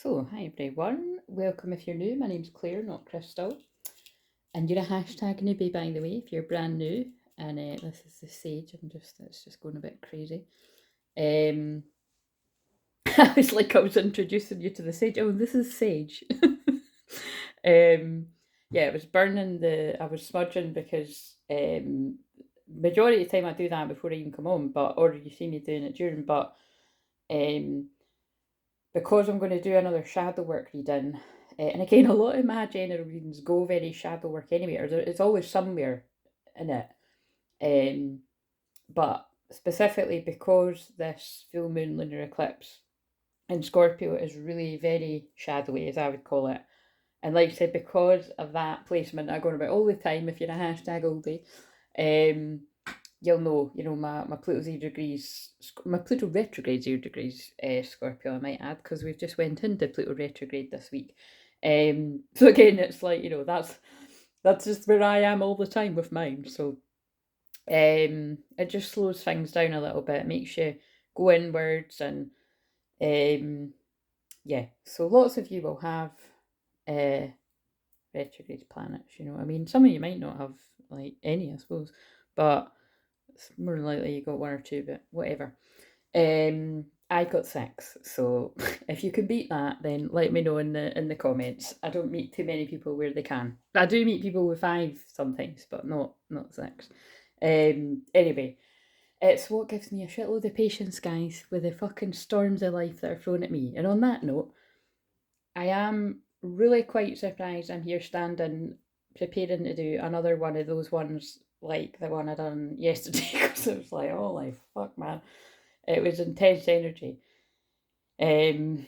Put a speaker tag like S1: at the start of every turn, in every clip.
S1: So, hi everyone, welcome if you're new. My name's Claire, not Crystal, and you're a hashtag newbie, by the way, if you're brand new. And this is the Sage. It's just going a bit crazy. I was like, I was introducing you to the Sage. Oh, this is Sage. Yeah, it was burning I was smudging because majority of the time I do that before I even come on, or you see me doing it during, but because I'm going to do another shadow work reading, and again, a lot of my general readings go very shadow work anyway, or it's always somewhere in it. But specifically because this full moon lunar eclipse in Scorpio is really very shadowy, as I would call it. And like I said, because of that placement I go on about all the time, if you're a hashtag oldie, you'll know, my Pluto 0 degrees, my Pluto retrograde 0 degrees Scorpio, I might add, because we've just went into Pluto retrograde this week. So again, it's like, that's just where I am all the time with mine. So it just slows things down a little bit, makes you go inwards, and yeah. So lots of you will have retrograde planets, you know what I mean? Some of you might not have like any, I suppose, but it's more than likely you got one or two, but whatever. I got 6, so if you can beat that, then let me know in the comments. I don't meet too many people where they can. I do meet people with 5 sometimes, but not 6. Anyway, it's what gives me a shitload of patience, guys, with the fucking storms of life that are thrown at me. And on that note, I am really quite surprised I'm here standing, preparing to do another one of those ones like the one I done yesterday, because it was like, holy fuck, man. It was intense energy. And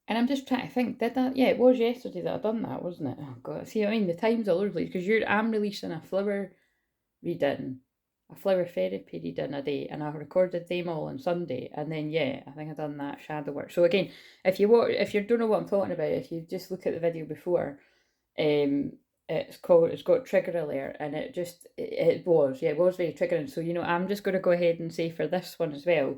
S1: I'm just trying to think, did that? Yeah, it was yesterday that I done that, wasn't it? Oh god, see, I mean, the time's all over the place, because I'm releasing a flower reading, a flower therapy reading a day, and I recorded them all on Sunday, and then yeah, I think I done that shadow work. So again, if you don't know what I'm talking about, if you just look at the video before, it's got trigger alert, and it was very triggering. So I'm just going to go ahead and say for this one as well,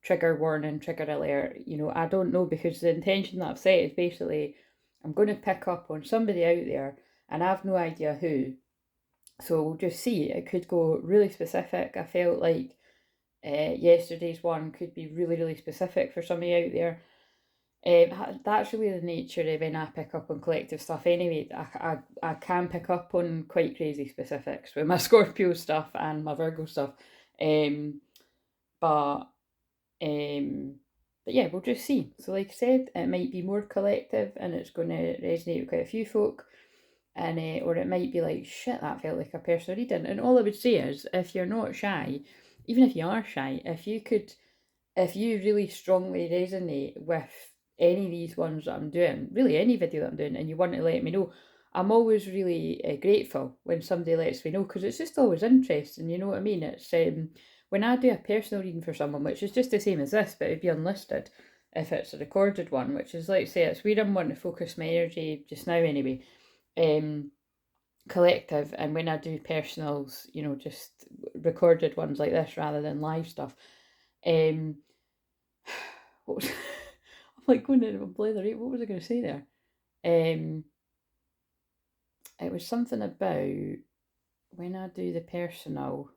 S1: trigger warning, trigger alert. I don't know, because the intention that I've set is basically I'm going to pick up on somebody out there, and I have no idea who. So we'll just see. It could go really specific. I felt like yesterday's one could be really, really specific for somebody out there. That's really the nature of when I pick up on collective stuff anyway. I can pick up on quite crazy specifics with my Scorpio stuff and my Virgo stuff. But yeah, we'll just see. So like I said, it might be more collective and it's going to resonate with quite a few folk. And or it might be like, shit, that felt like a personal reading. And all I would say is, if you're not shy, even if you are shy, if you really strongly resonate with any of these ones that I'm doing, really any video that I'm doing, and you want to let me know, I'm always really grateful when somebody lets me know, because it's just always interesting, you know what I mean? It's when I do a personal reading for someone, which is just the same as this, but it'd be unlisted if it's a recorded one, which is, like I say, it's where I'm wanting to focus my energy just now anyway. Collective, and when I do personals, just recorded ones like this rather than live stuff. What was I'm like going into a blather. What was I going to say there? It was something about when I do the personal.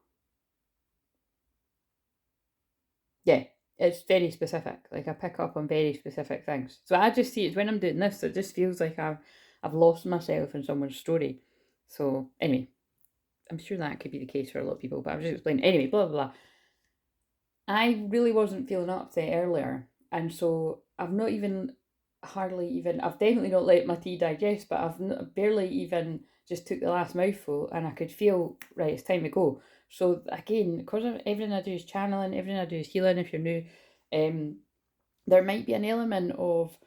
S1: Yeah, it's very specific. Like I pick up on very specific things. So I just see it when I'm doing this. It just feels like I've lost myself in someone's story. So anyway, I'm sure that could be the case for a lot of people, but I'm just explaining. Anyway, blah, blah, blah. I really wasn't feeling up to it earlier. And so I've not even, I've definitely not let my tea digest, but I've barely even just took the last mouthful, and I could feel, right, it's time to go. So again, because everything I do is channeling, everything I do is healing, if you're new, there might be an element of,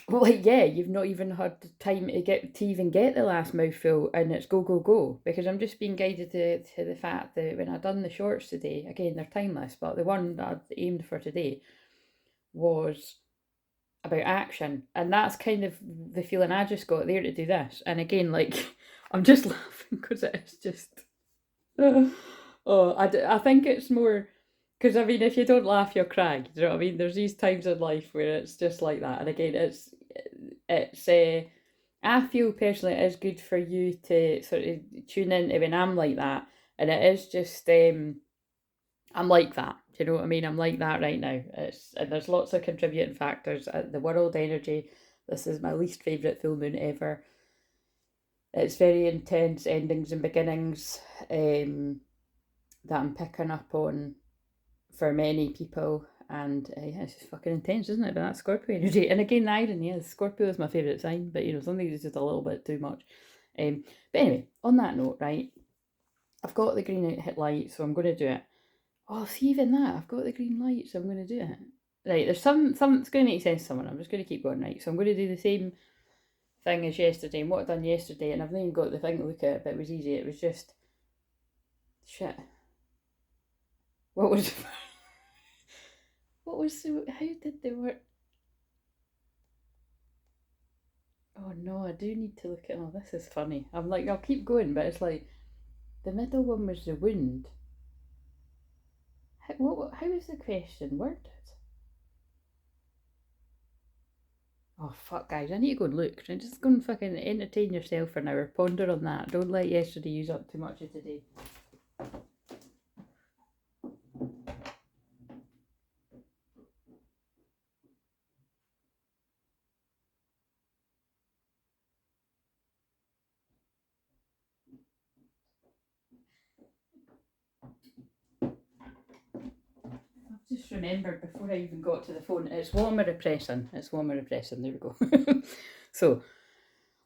S1: well, like, yeah, you've not even had the time to even get the last mouthful, and it's go, go, go. Because I'm just being guided to the fact that when I done the shorts today, again, they're timeless, but the one that I'd aimed for today was about action. And that's kind of the feeling I just got there to do this. And again, like, I'm just laughing because it's just, oh, I think it's more, Because I mean, if you don't laugh, you'll cry. You know what I mean? There's these times in life where it's just like that. And again, it's I feel personally it is good for you to sort of tune into when I'm like that, and it is just I'm like that. Do you know what I mean? I'm like that right now. It's and there's lots of contributing factors. The world energy. This is my least favourite full moon ever. It's very intense endings and beginnings that I'm picking up on for many people. And yeah, it's just fucking intense, isn't it? But that's Scorpio energy. And again, the irony is Scorpio is my favourite sign, but you know, something is just a little bit too much. But anyway, on that note, right, I've got the green hit light, so I'm going to do it. Oh, see, even that, I've got the green light, so I'm going to do it. Right, there's some, it's going to make sense to someone. I'm just going to keep going, right? So I'm going to do the same thing as yesterday, and what I've done yesterday, and I've not even got the thing to look at, but it was easy. It was just, shit. What was, how did they work? Oh no, I do need to look at, oh, this is funny. I'm like, I'll keep going, but it's like, the middle one was the wound. How is the question worded? Oh fuck, guys! I need to go and look. Just go and fucking entertain yourself for an hour. Ponder on that. Don't let yesterday use up too much of today. I've just remembered before I even got to the phone. It's warmer repressing. It's warmer repressing. There we go. So,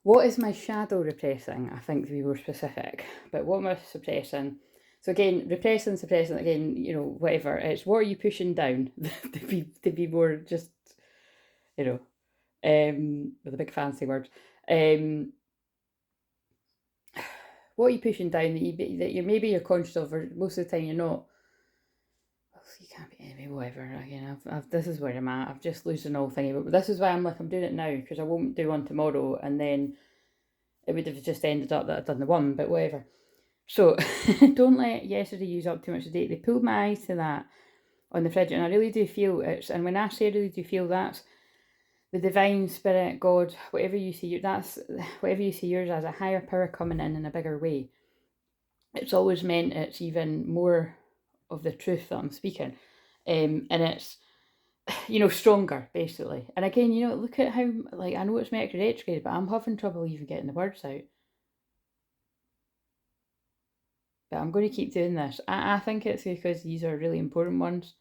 S1: what is my shadow repressing? I think to be more specific. But what am I suppressing? So again, repressing, suppressing, again, you know, whatever. It's what are you pushing down to be more just, you know, with a big fancy word. What are you pushing down that you maybe you're conscious of, or most of the time you're not. You can't be anyway, whatever. Again, this is where I'm at. I've just losing all thingy, but this is why I'm like I'm doing it now because I won't do one tomorrow, and then it would have just ended up that I'd done the one, but whatever. So don't let yesterday use up too much today. They pulled my eyes to that on the fridge, and I really do feel it. And when I say I really do feel that's the divine spirit, God, whatever you see, that's whatever you see yours as a higher power coming in a bigger way. It's always meant it's even more of the truth that I'm speaking, and it's you know stronger basically. And again, you know, look at how like I know it's Mercury retrograde, but I'm having trouble even getting the words out. But I'm going to keep doing this. I think it's because these are really important ones.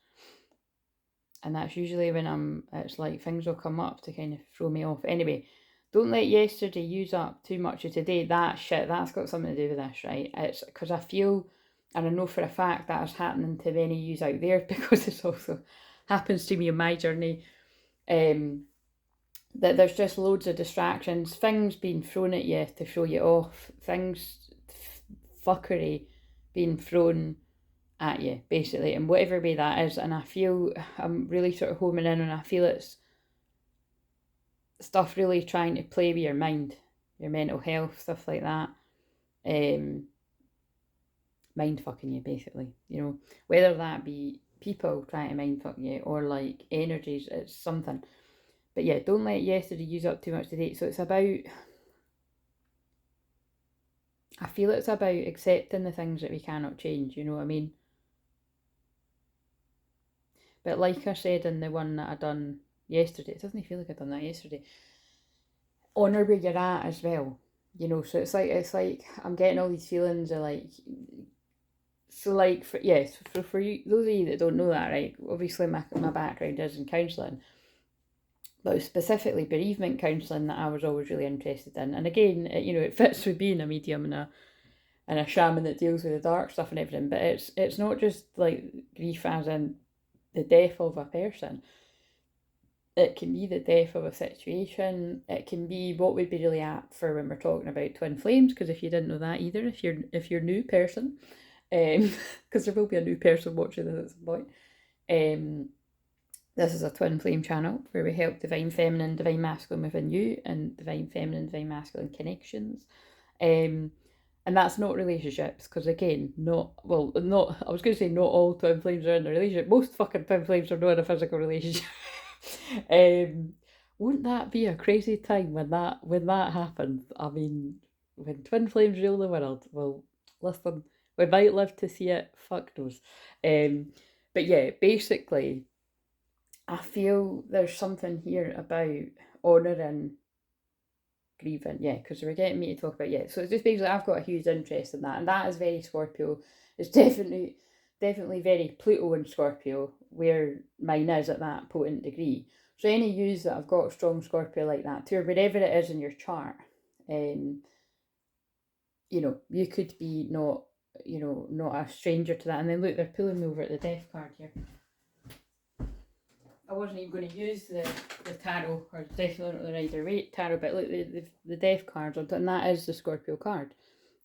S1: And that's usually when it's like things will come up to kind of throw me off. Anyway, don't let yesterday use up too much of today. That shit, that's got something to do with this, right? It's because I feel, and I know for a fact that is happening to many yous out there because it also happens to me in my journey. That there's just loads of distractions, things being thrown at you to throw you off, fuckery being thrown at you, basically, in whatever way that is. And I feel I'm really sort of homing in, and I feel it's stuff really trying to play with your mind, your mental health, stuff like that. Mind fucking you, basically. You know, whether that be people trying to mind fuck you or like energies, it's something. But yeah, don't let yesterday use up too much today. So it's about, I feel it's about accepting the things that we cannot change, you know what I mean? But like I said in the one that I done yesterday, it doesn't feel like I done that yesterday. Honour where you're at as well, you know. So it's like I'm getting all these feelings of like, so like for yes, for you, those of you that don't know that, right? Obviously my background is in counselling, but it was specifically bereavement counselling that I was always really interested in. And again, you know, it fits with being a medium and a shaman that deals with the dark stuff and everything. But it's not just like grief as in the death of a person. It can be the death of a situation. It can be what would be really apt for when we're talking about twin flames. Because if you didn't know that either, if you're a new person, because there will be a new person watching this at some point. This is a twin flame channel where we help divine feminine, divine masculine within you, and divine feminine, divine masculine connections. And that's not relationships, because again, not, well, not, I was going to say not all twin flames are in a relationship. Most fucking twin flames are not in a physical relationship. um, wouldn't that be a crazy time when that happens? I mean, when twin flames rule the world, well, listen, we might live to see it. Fuck knows. But yeah, basically, I feel there's something here about honouring grieving, yeah, because we're getting me to talk about, yeah. So it's just basically I've got a huge interest in that, and that is very Scorpio. It's definitely very Pluto and Scorpio, where mine is at that potent degree. So any use that I've got strong Scorpio like that too, or wherever it is in your chart, um, you could be not, not a stranger to that. And then look, they're pulling me over at the death card here. I wasn't even going to use the tarot, or definitely not the Rider Waite tarot, but look, the death card, and that is the Scorpio card.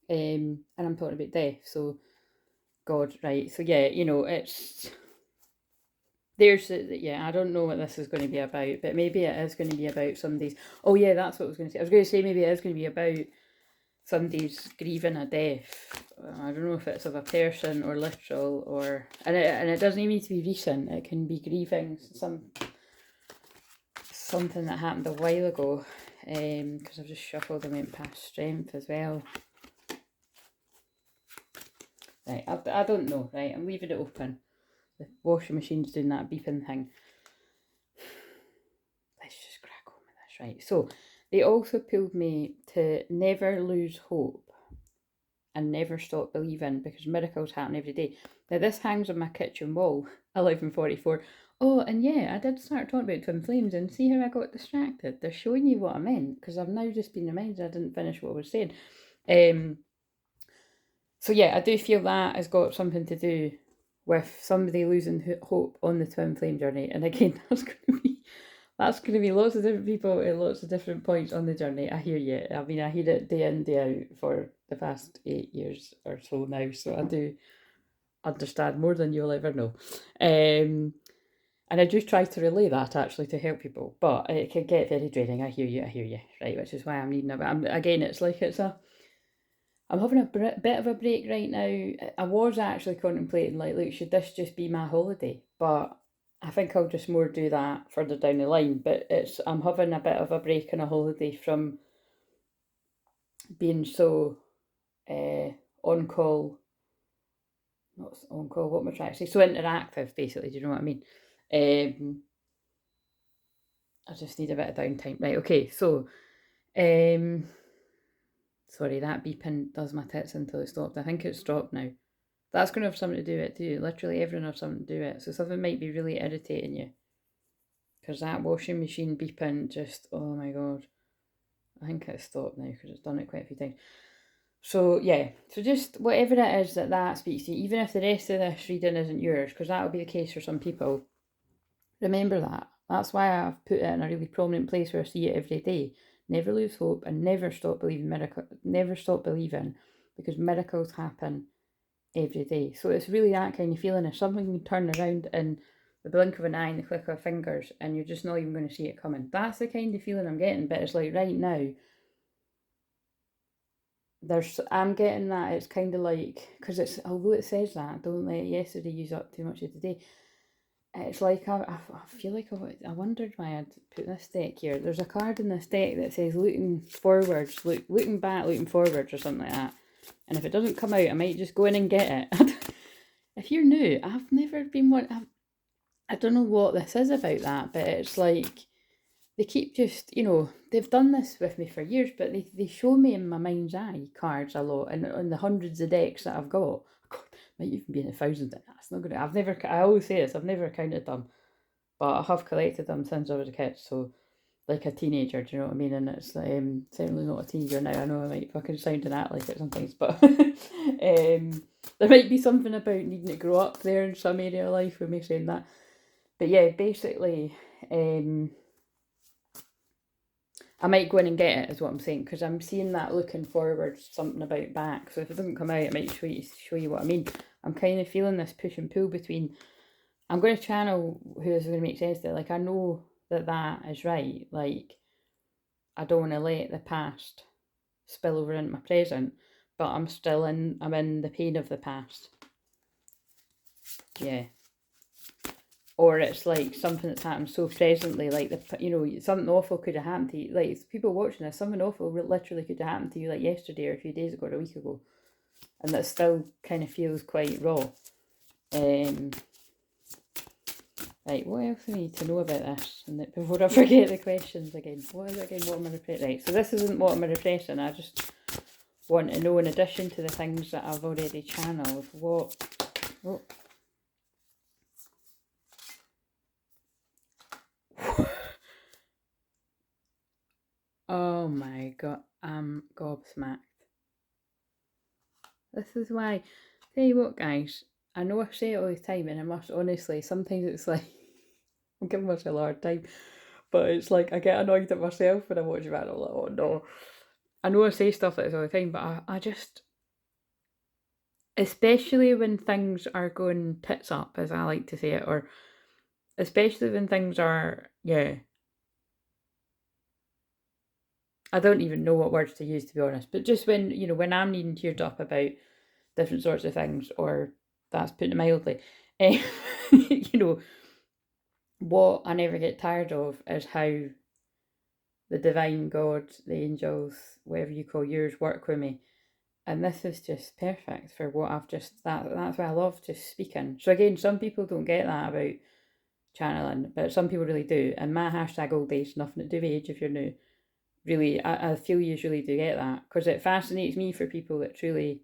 S1: And I'm talking about death, so God, right. So yeah, it's, there's, yeah, I don't know what this is going to be about, but maybe it is going to be about somebody's, oh yeah, that's what I was going to say. I was going to say maybe it is going to be about somebody's grieving a death. I don't know if it's of a person or literal, or, and it doesn't even need to be recent. It can be grieving something that happened a while ago, because I've just shuffled and went past strength as well. Right, I don't know, right, I'm leaving it open. The washing machine's doing that beeping thing. Let's just crack on with this, right. So, they also pulled me to never lose hope and never stop believing, because miracles happen every day. Now, this hangs on my kitchen wall, 11:44. Oh, and yeah, I did start talking about twin flames, and see how I got distracted. They're showing you what I meant, because I've now just been reminded I didn't finish what I was saying. So yeah, I do feel that has got something to do with somebody losing hope on the twin flame journey. And again, that's going to be lots of different people at lots of different points on the journey. I hear you. I mean, I hear it day in, day out for the past 8 years or so now. So I do understand more than you'll ever know. And I just try to relay that actually to help people, but it can get very draining. I hear you, right? Which is why I'm needing a bit. Again, it's like I'm having a bit of a break right now. I was actually contemplating, like, look, should this just be my holiday? But I think I'll just more do that further down the line. But I'm having a bit of a break and a holiday from being so on call. Not on call, what am I trying to say? So interactive, basically. Do you know what I mean? I just need a bit of downtime. Right, okay, so sorry, that beeping does my tits until it stopped. I think it's stopped now. That's going to have something to do with it too. Literally everyone has something to do with it. So something might be really irritating you. Because that washing machine beeping just, oh my God. I think it's stopped now because it's done it quite a few times. So yeah, so just whatever it is that speaks to you, even if the rest of this reading isn't yours, because that will be the case for some people, remember that. That's why I've put it in a really prominent place where I see it every day. Never lose hope and never stop believing because miracles happen every day. So it's really that kind of feeling. If something can turn around in the blink of an eye and the click of fingers and you're just not even going to see it coming. That's the kind of feeling I'm getting. But it's like right now, I'm getting that. It's kind of like, because it's, although it says that, don't let yesterday use up too much of today. It's like, I feel like I wondered why I'd put this deck here. There's a card in this deck that says looking forwards, looking back, looking forwards, or something like that. And if it doesn't come out, I might just go in and get it. If you're new, I've never been one. I don't know what this is about that, but it's like they keep just, they've done this with me for years, but they show me in my mind's eye cards a lot, and on the hundreds of decks that I've got. God, might even be in the thousands. That's not gonna. I always say this. I've never counted them, but I have collected them since I was a kid. So like a teenager, do you know what I mean? And it's certainly not a teenager now. I know I might fucking sound and act like it sometimes, but there might be something about needing to grow up there in some area of life with me saying that. But yeah, basically, I might go in and get it, is what I'm saying, because I'm seeing that looking forward, something about back. So if it doesn't come out, it might show you what I mean. I'm kind of feeling this push and pull between, I'm going to channel who this is going to make sense to. Like, I know that is right. Like, I don't want to let the past spill over into my present, but I'm in the pain of the past. Yeah. Or it's like something that's happened so presently, like something awful could have happened to you. Like people watching this, something awful literally could have happened to you like yesterday or a few days ago or a week ago, and that still kind of feels quite raw. Right, what else do I need to know about this? And before I forget the questions again, what is it again? What am I repressing? Right, so this isn't what am I repressing. I just want to know, in addition to the things that I've already channeled, what. Oh. Oh my god, I'm gobsmacked. This is why, tell you what guys, I know I say it all the time and I must honestly, sometimes it's like, I'm giving myself a hard time, but it's like I get annoyed at myself when I watch it and I'm like, oh no. I know I say stuff like this all the time, but I just, especially when things are going tits up, as I like to say it, or especially when things are, yeah, I don't even know what words to use, to be honest, but just when, when I'm needing teared up about different sorts of things, or that's putting it mildly, what I never get tired of is how the divine God, the angels, whatever you call yours, work with me. And this is just perfect for what I've just, that's why I love just speaking. So again, some people don't get that about channeling, but some people really do. And my hashtag old age, nothing to do with age if you're new, really, I feel you really do get that, because it fascinates me for people that truly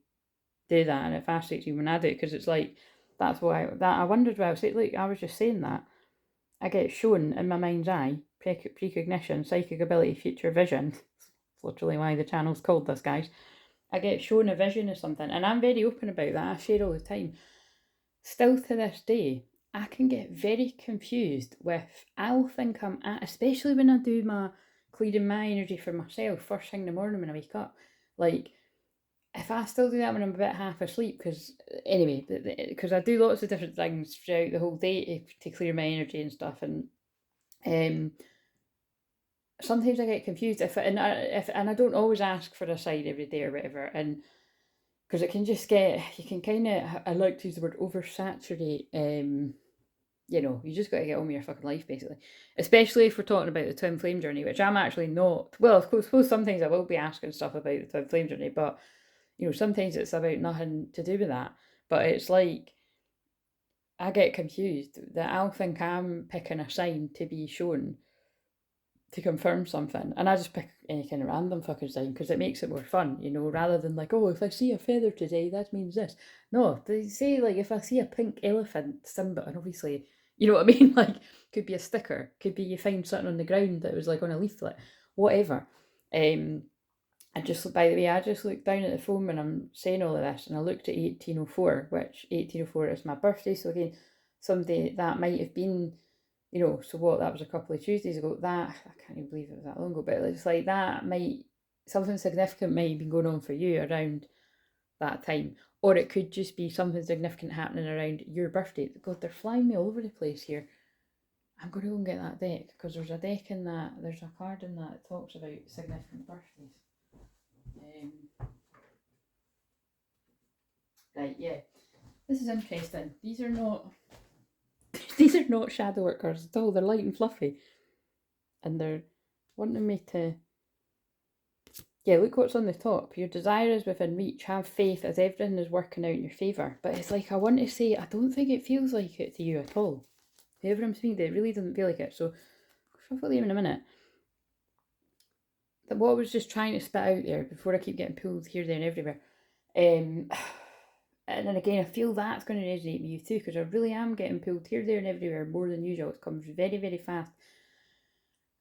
S1: do that, and it fascinates me when I do it, because it's like, that's why, I wondered why I was saying, like, I was just saying that. I get shown in my mind's eye, precognition, psychic ability, future vision. That's literally why the channel's called this, guys. I get shown a vision of something, and I'm very open about that. I share all the time. Still to this day, I can get very confused with, I'll think I'm at, especially when I do my clearing my energy for myself first thing in the morning when I wake up. Like, if I still do that when I'm a bit half asleep, because anyway, because I do lots of different things throughout the whole day to clear my energy and stuff, and sometimes I get confused and I don't always ask for a sign every day or whatever, and because it can just get, you can kind of, I like to use the word oversaturate. You just got to get on with your fucking life, basically. Especially if we're talking about the twin flame journey, which I'm actually not. Well, of course, suppose sometimes I will be asking stuff about the twin flame journey, but sometimes it's about nothing to do with that. But it's like, I get confused that I'll think I'm picking a sign to be shown to confirm something, and I just pick any kind of random fucking sign because it makes it more fun, rather than like, oh, if I see a feather today, that means this. No, they say, like, if I see a pink elephant symbol, and obviously, you know what I mean, like, could be a sticker, could be you find something on the ground that was like on a leaflet, whatever. I just, by the way, I just looked down at the phone when I'm saying all of this, and I looked at 1804, which 1804 is my birthday. So again, someday that might have been, so what, that was a couple of Tuesdays ago. That, I can't even believe it was that long ago, but it's like that might, something significant might have been going on for you around that time. Or it could just be something significant happening around your birthday. God, they're flying me all over the place here. I'm going to go and get that deck, because there's a deck in that, there's a card in that talks about significant birthdays. Right, yeah. This is interesting. These are not these are not shadow workers at all. They're light and fluffy. And they're wanting me to, yeah, look what's on the top. Your desire is within reach. Have faith as everything is working out in your favour. But it's like, I want to say, I don't think it feels like it to you at all. Whoever I'm speaking to, it really doesn't feel like it. So, I'll shuffle you in a minute. What I was just trying to spit out there before I keep getting pulled here, there, and everywhere. And then again, I feel that's going to resonate with you too, because I really am getting pulled here, there, and everywhere more than usual. It comes very, very fast.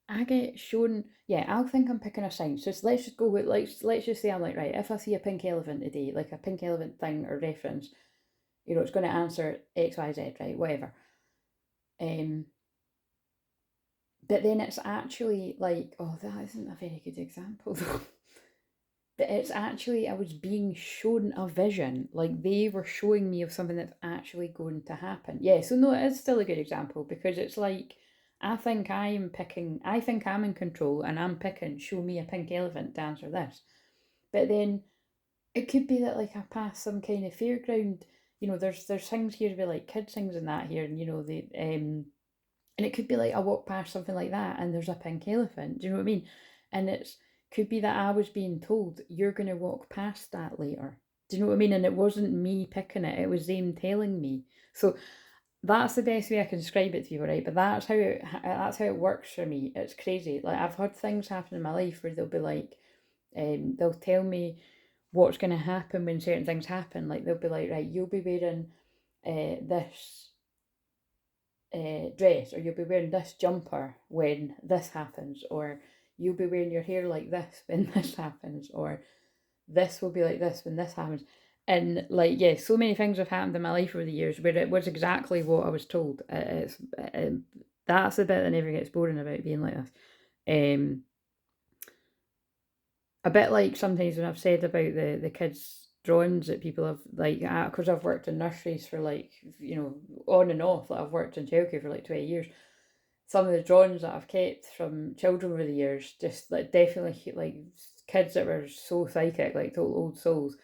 S1: I get shown, yeah, I'll think I'm picking a sign. So let's just go with, let's just say I'm like, right, if I see a pink elephant today, like a pink elephant thing or reference, it's going to answer X, Y, Z, right, whatever. But then it's actually like, oh, that isn't a very good example though. But it's actually, I was being shown a vision, like they were showing me of something that's actually going to happen. Yeah, so no, it is still a good example, because it's like, I think I'm in control, and I'm picking, show me a pink elephant to answer this. But then it could be that like I pass some kind of fairground. You know, there's things here with like kids things and that here, and you know the and it could be like I walk past something like that and there's a pink elephant. Do you know what I mean? And it's could be that I was being told you're gonna walk past that later. Do you know what I mean? And it wasn't me picking it; it was them telling me. So that's the best way I can describe it to you, right? But that's how it works for me. It's crazy. Like I've had things happen in my life where they'll be like, they'll tell me what's going to happen when certain things happen. Like they'll be like, right, you'll be wearing this dress, or you'll be wearing this jumper when this happens, or you'll be wearing your hair like this when this happens, or this will be like this when this happens. And like, yeah, so many things have happened in my life over the years where it was exactly what I was told. That's the bit that never gets boring about being like this. Um, a bit like sometimes when I've said about the kids' drawings that people have, like, because I've worked in nurseries for like, you know, on and off, like I've worked in childcare for like 20 years. Some of the drawings that I've kept from children over the years, just like definitely like kids that were so psychic, like total old souls.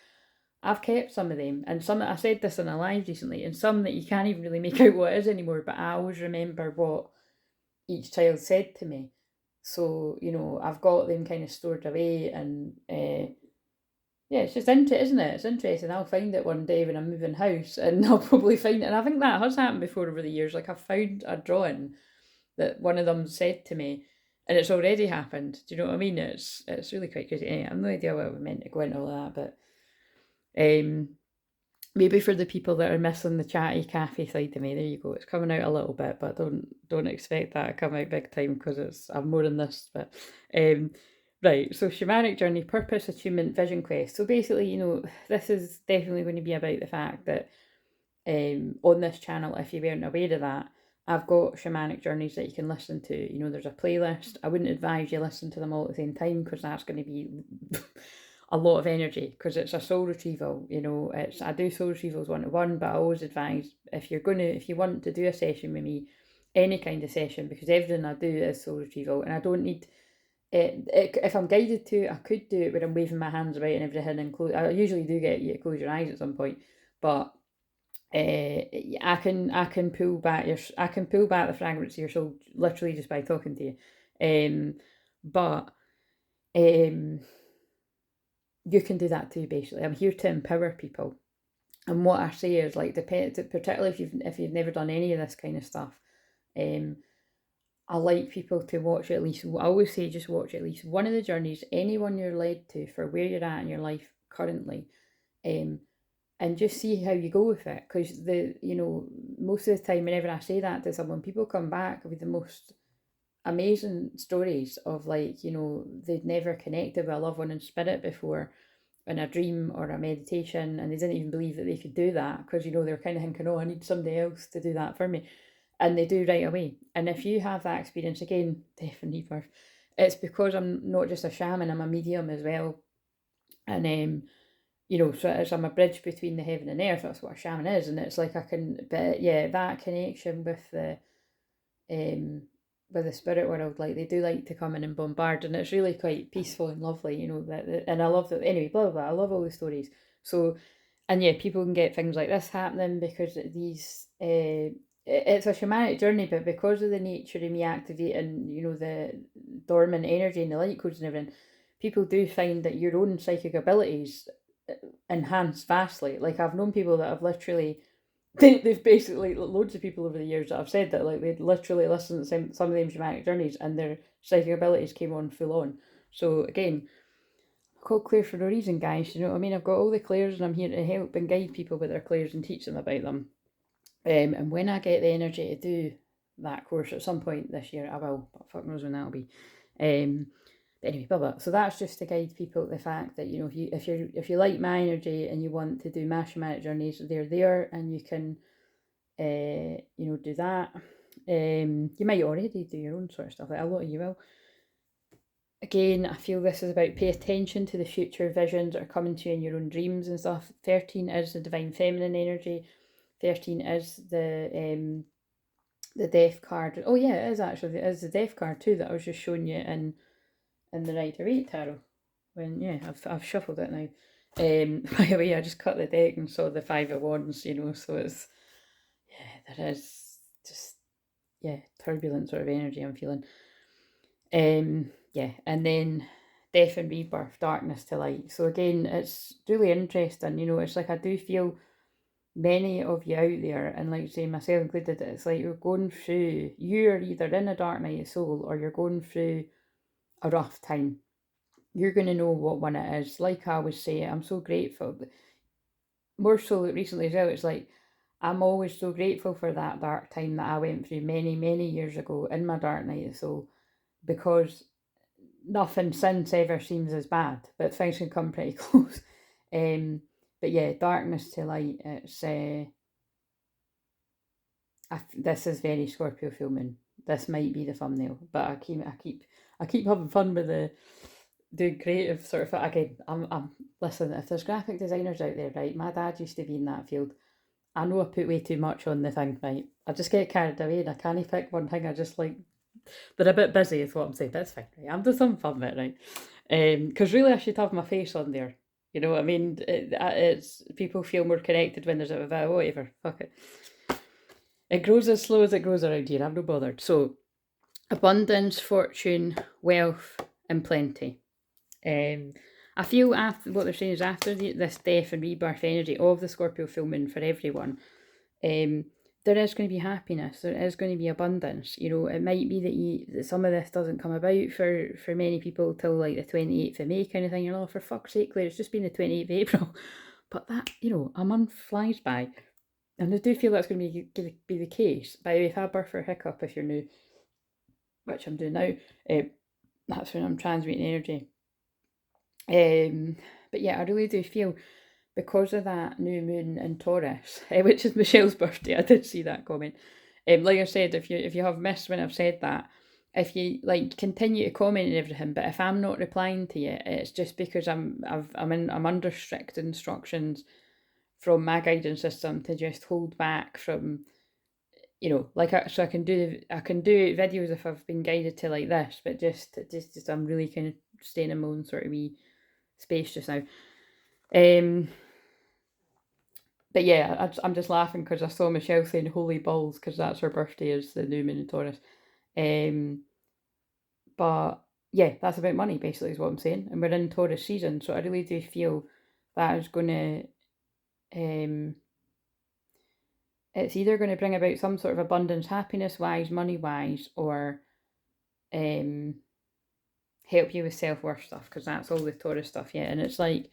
S1: I've kept some of them, and some I said this on a live recently, and some that you can't even really make out what it is anymore. But I always remember what each child said to me. So you know, I've got them kind of stored away, and yeah, it's just interesting, isn't it? It's interesting. I'll find it one day when I'm moving house, and I'll probably find it. And I think that has happened before over the years. Like I've found a drawing that one of them said to me, and it's already happened. Do you know what I mean? It's really quite crazy. Anyway, I have no idea what I meant to go into all that, but maybe for the people that are missing the chatty cafe side of me, there you go. It's coming out a little bit, but don't expect that to come out big time because I'm more in this. But right, so shamanic journey, purpose, attunement, vision quest. So basically, you know, this is definitely going to be about the fact that on this channel, if you weren't aware of that, I've got shamanic journeys that you can listen to. You know, there's a playlist. I wouldn't advise you listen to them all at the same time because that's going to be a lot of energy because it's a soul retrieval. You know, I do soul retrievals 1-to-1, but I always advise if you want to do a session with me, any kind of session, because everything I do is soul retrieval, and I don't need if I'm guided to, I could do it where I'm waving my hands about and everything, and I usually do get you to close your eyes at some point, but I can pull back the fragments of your soul literally just by talking to you. But you can do that too. Basically, I'm here to empower people, and what I say is like particularly if you've never done any of this kind of stuff. I like people to watch at least. I always say just watch at least one of the journeys, anyone you're led to for where you're at in your life currently. And just see how you go with it, because most of the time whenever I say that to someone, people come back with the most amazing stories of like, you know, they'd never connected with a loved one in spirit before in a dream or a meditation, and they didn't even believe that they could do that because, you know, they're kind of thinking, oh, I need somebody else to do that for me, and they do right away. And if you have that experience again, definitely birth, it's because I'm not just a shaman, I'm a medium as well. And you know, so as I'm a bridge between the heaven and earth, that's what a shaman is. And it's like but yeah, that connection with the spirit world, like they do like to come in and bombard, and it's really quite peaceful and lovely, you know. And I love that. Anyway, blah blah blah. I love all the stories. So, and yeah, people can get things like this happening because it's a shamanic journey, but because of the nature of me activating, you know, the dormant energy and the light codes and everything, people do find that your own psychic abilities enhance vastly. Like I've known people that have literally they've basically loads of people over the years that have said that like they'd literally listened to some of them shamanic journeys and their psychic abilities came on full on. So again, I'm called Claire for no reason, guys. You know what I mean? I've got all the clairs and I'm here to help and guide people with their clairs and teach them about them. And when I get the energy to do that course at some point this year, I will. But fuck knows when that'll be. But anyway, blah blah. So that's just to guide people the fact that, you know, if you like my energy and you want to do my shamanic journeys, they're there and you can you know, do that. You might already do your own sort of stuff. Like a lot of you will. Again, I feel this is about pay attention to the future visions that are coming to you in your own dreams and stuff. 13 is the divine feminine energy. 13 is the death card. Oh yeah, it is actually. It is the death card too that I was just showing you in the Rider-Waite tarot. When yeah, I've shuffled it now. By the way, I just cut the deck and saw the Five of Wands, you know, so it's, yeah, there is just, yeah, turbulent sort of energy I'm feeling. Yeah, and then death and rebirth, darkness to light. So again, it's really interesting, you know, it's like I do feel many of you out there, and like say myself included, it's like you're going through, you're either in a dark night of soul or you're going through a rough time. You're going to know what one it is. Like I always say, I'm so grateful. More so recently as well, it's like I'm always so grateful for that dark time that I went through many, many years ago in my dark night of soul, because nothing since ever seems as bad, but things can come pretty close. But yeah, darkness to light. It's this is very Scorpio full moon. This might be the thumbnail, but I keep having fun with the doing creative sort of. Again, I'm listen. If there's graphic designers out there, right? My dad used to be in that field. I know I put way too much on the thing, right? I just get carried away and I can't pick one thing. I just like, they're a bit busy, is what I'm saying. That's fine, right? I'm doing some fun with it, right? Because really, I should have my face on there. You know what I mean? It's people feel more connected when there's a bit of whatever. Fuck it. It grows as slow as it grows around here. I'm no bothered. So, abundance, fortune, wealth, and plenty. I feel after what they're saying is after this death and rebirth energy of the Scorpio full moon for everyone, there is going to be happiness. There is going to be abundance. You know, it might be that some of this doesn't come about for many people till like the 28th of May kind of thing. You're like, oh, for fuck's sake, Claire, it's just been the 28th of April. But that, you know, a month flies by. And I do feel that's going to be the case. By the way, if I burst for a hiccup, if you're new, which I'm doing now, that's when I'm transmuting energy. But yeah, I really do feel, because of that new moon in Taurus, which is Michelle's birthday, I did see that comment. Like I said, if you have missed when I've said that, if you like continue to comment and everything, but if I'm not replying to you, it's just because I'm under strict instructions from my guidance system to just hold back from, you know, like so I can do videos if I've been guided to like this, but just I'm really kind of staying in my own sort of wee space just now. But yeah, I'm just laughing because I saw Michelle saying holy balls because that's her birthday, is the new moon in Taurus. But yeah, that's about money basically is what I'm saying, and we're in Taurus season, so I really do feel that is going to it's either going to bring about some sort of abundance, happiness wise, money wise, or help you with self-worth stuff, because that's all the Taurus stuff, yeah. And it's like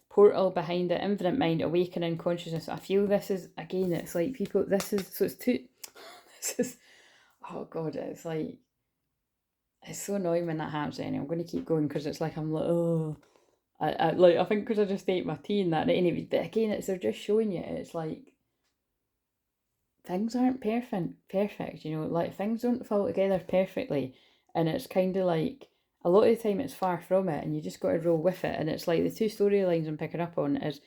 S1: portal behind it, infinite mind, awakening consciousness. I feel this is, again, it's like people, this is, so it's too, this is, oh god, it's like, it's so annoying when that happens. Anyway, I'm going to keep going because it's like, I'm like, oh, I think because I just ate my tea and that anyway, but again, it's, they're just showing you, it's like, things aren't perfect, you know, like things don't fall together perfectly, and it's kind of like, a lot of the time it's far from it, and you just got to roll with it. And it's like the two storylines I'm picking up on is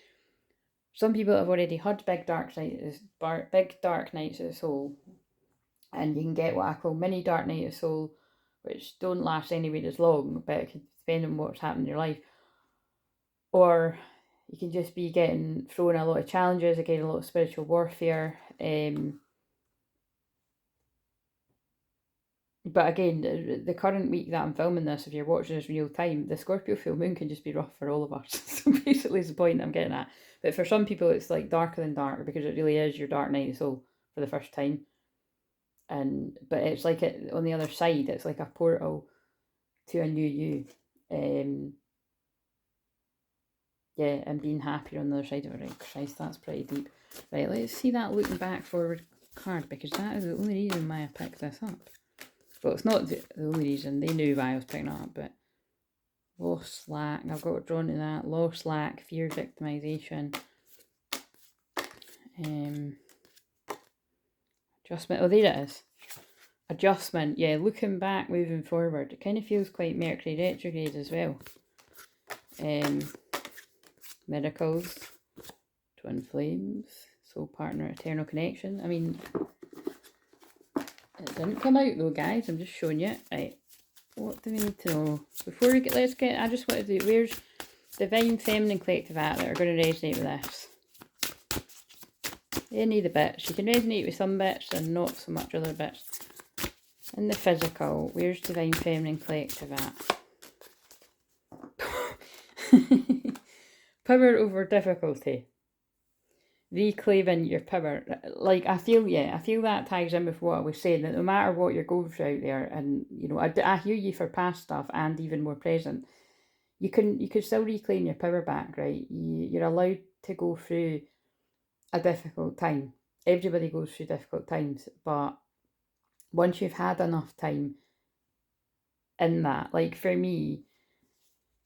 S1: some people have already had big dark nights of the soul, and you can get what I call mini dark night of soul, which don't last anywhere as long, but it can depend on what's happened in your life. Or you can just be getting thrown a lot of challenges, again, a lot of spiritual warfare. But again, the current week that I'm filming this, if you're watching this real time, the Scorpio full moon can just be rough for all of us. So basically, is the point I'm getting at. But for some people, it's like darker than dark, because it really is your dark night of soul for the first time. But it's like on the other side, it's like a portal to a new you. Yeah, and being happier on the other side of it. Right, Christ, that's pretty deep. Right, let's see that looking back forward card, because that is the only reason why I picked this up. Well, it's not the only reason. They knew why I was picking it up, but loss, lack, I've got drawn to that. Loss, lack, fear, victimization. Adjustment. Oh, there it is. Adjustment. Yeah, looking back, moving forward. It kind of feels quite Mercury retrograde as well. Miracles. Twin flames. Soul partner, eternal connection. I mean, it didn't come out though, guys. I'm just showing you. Right. What do we need to know? Before we get, I just wanted to, Divine Feminine Collective Act that are going to resonate with this. Any of the bits. You can resonate with some bits and not so much other bits. In the physical, where's Divine Feminine Collective at? Power over difficulty. Reclaiming your power. Like, I feel that ties in with what I was saying, that no matter what you're going through out there, and, you know, I hear you for past stuff and even more present, you can still reclaim your power back, right? You're allowed to go through a difficult time. Everybody goes through difficult times, but once you've had enough time in that, like for me,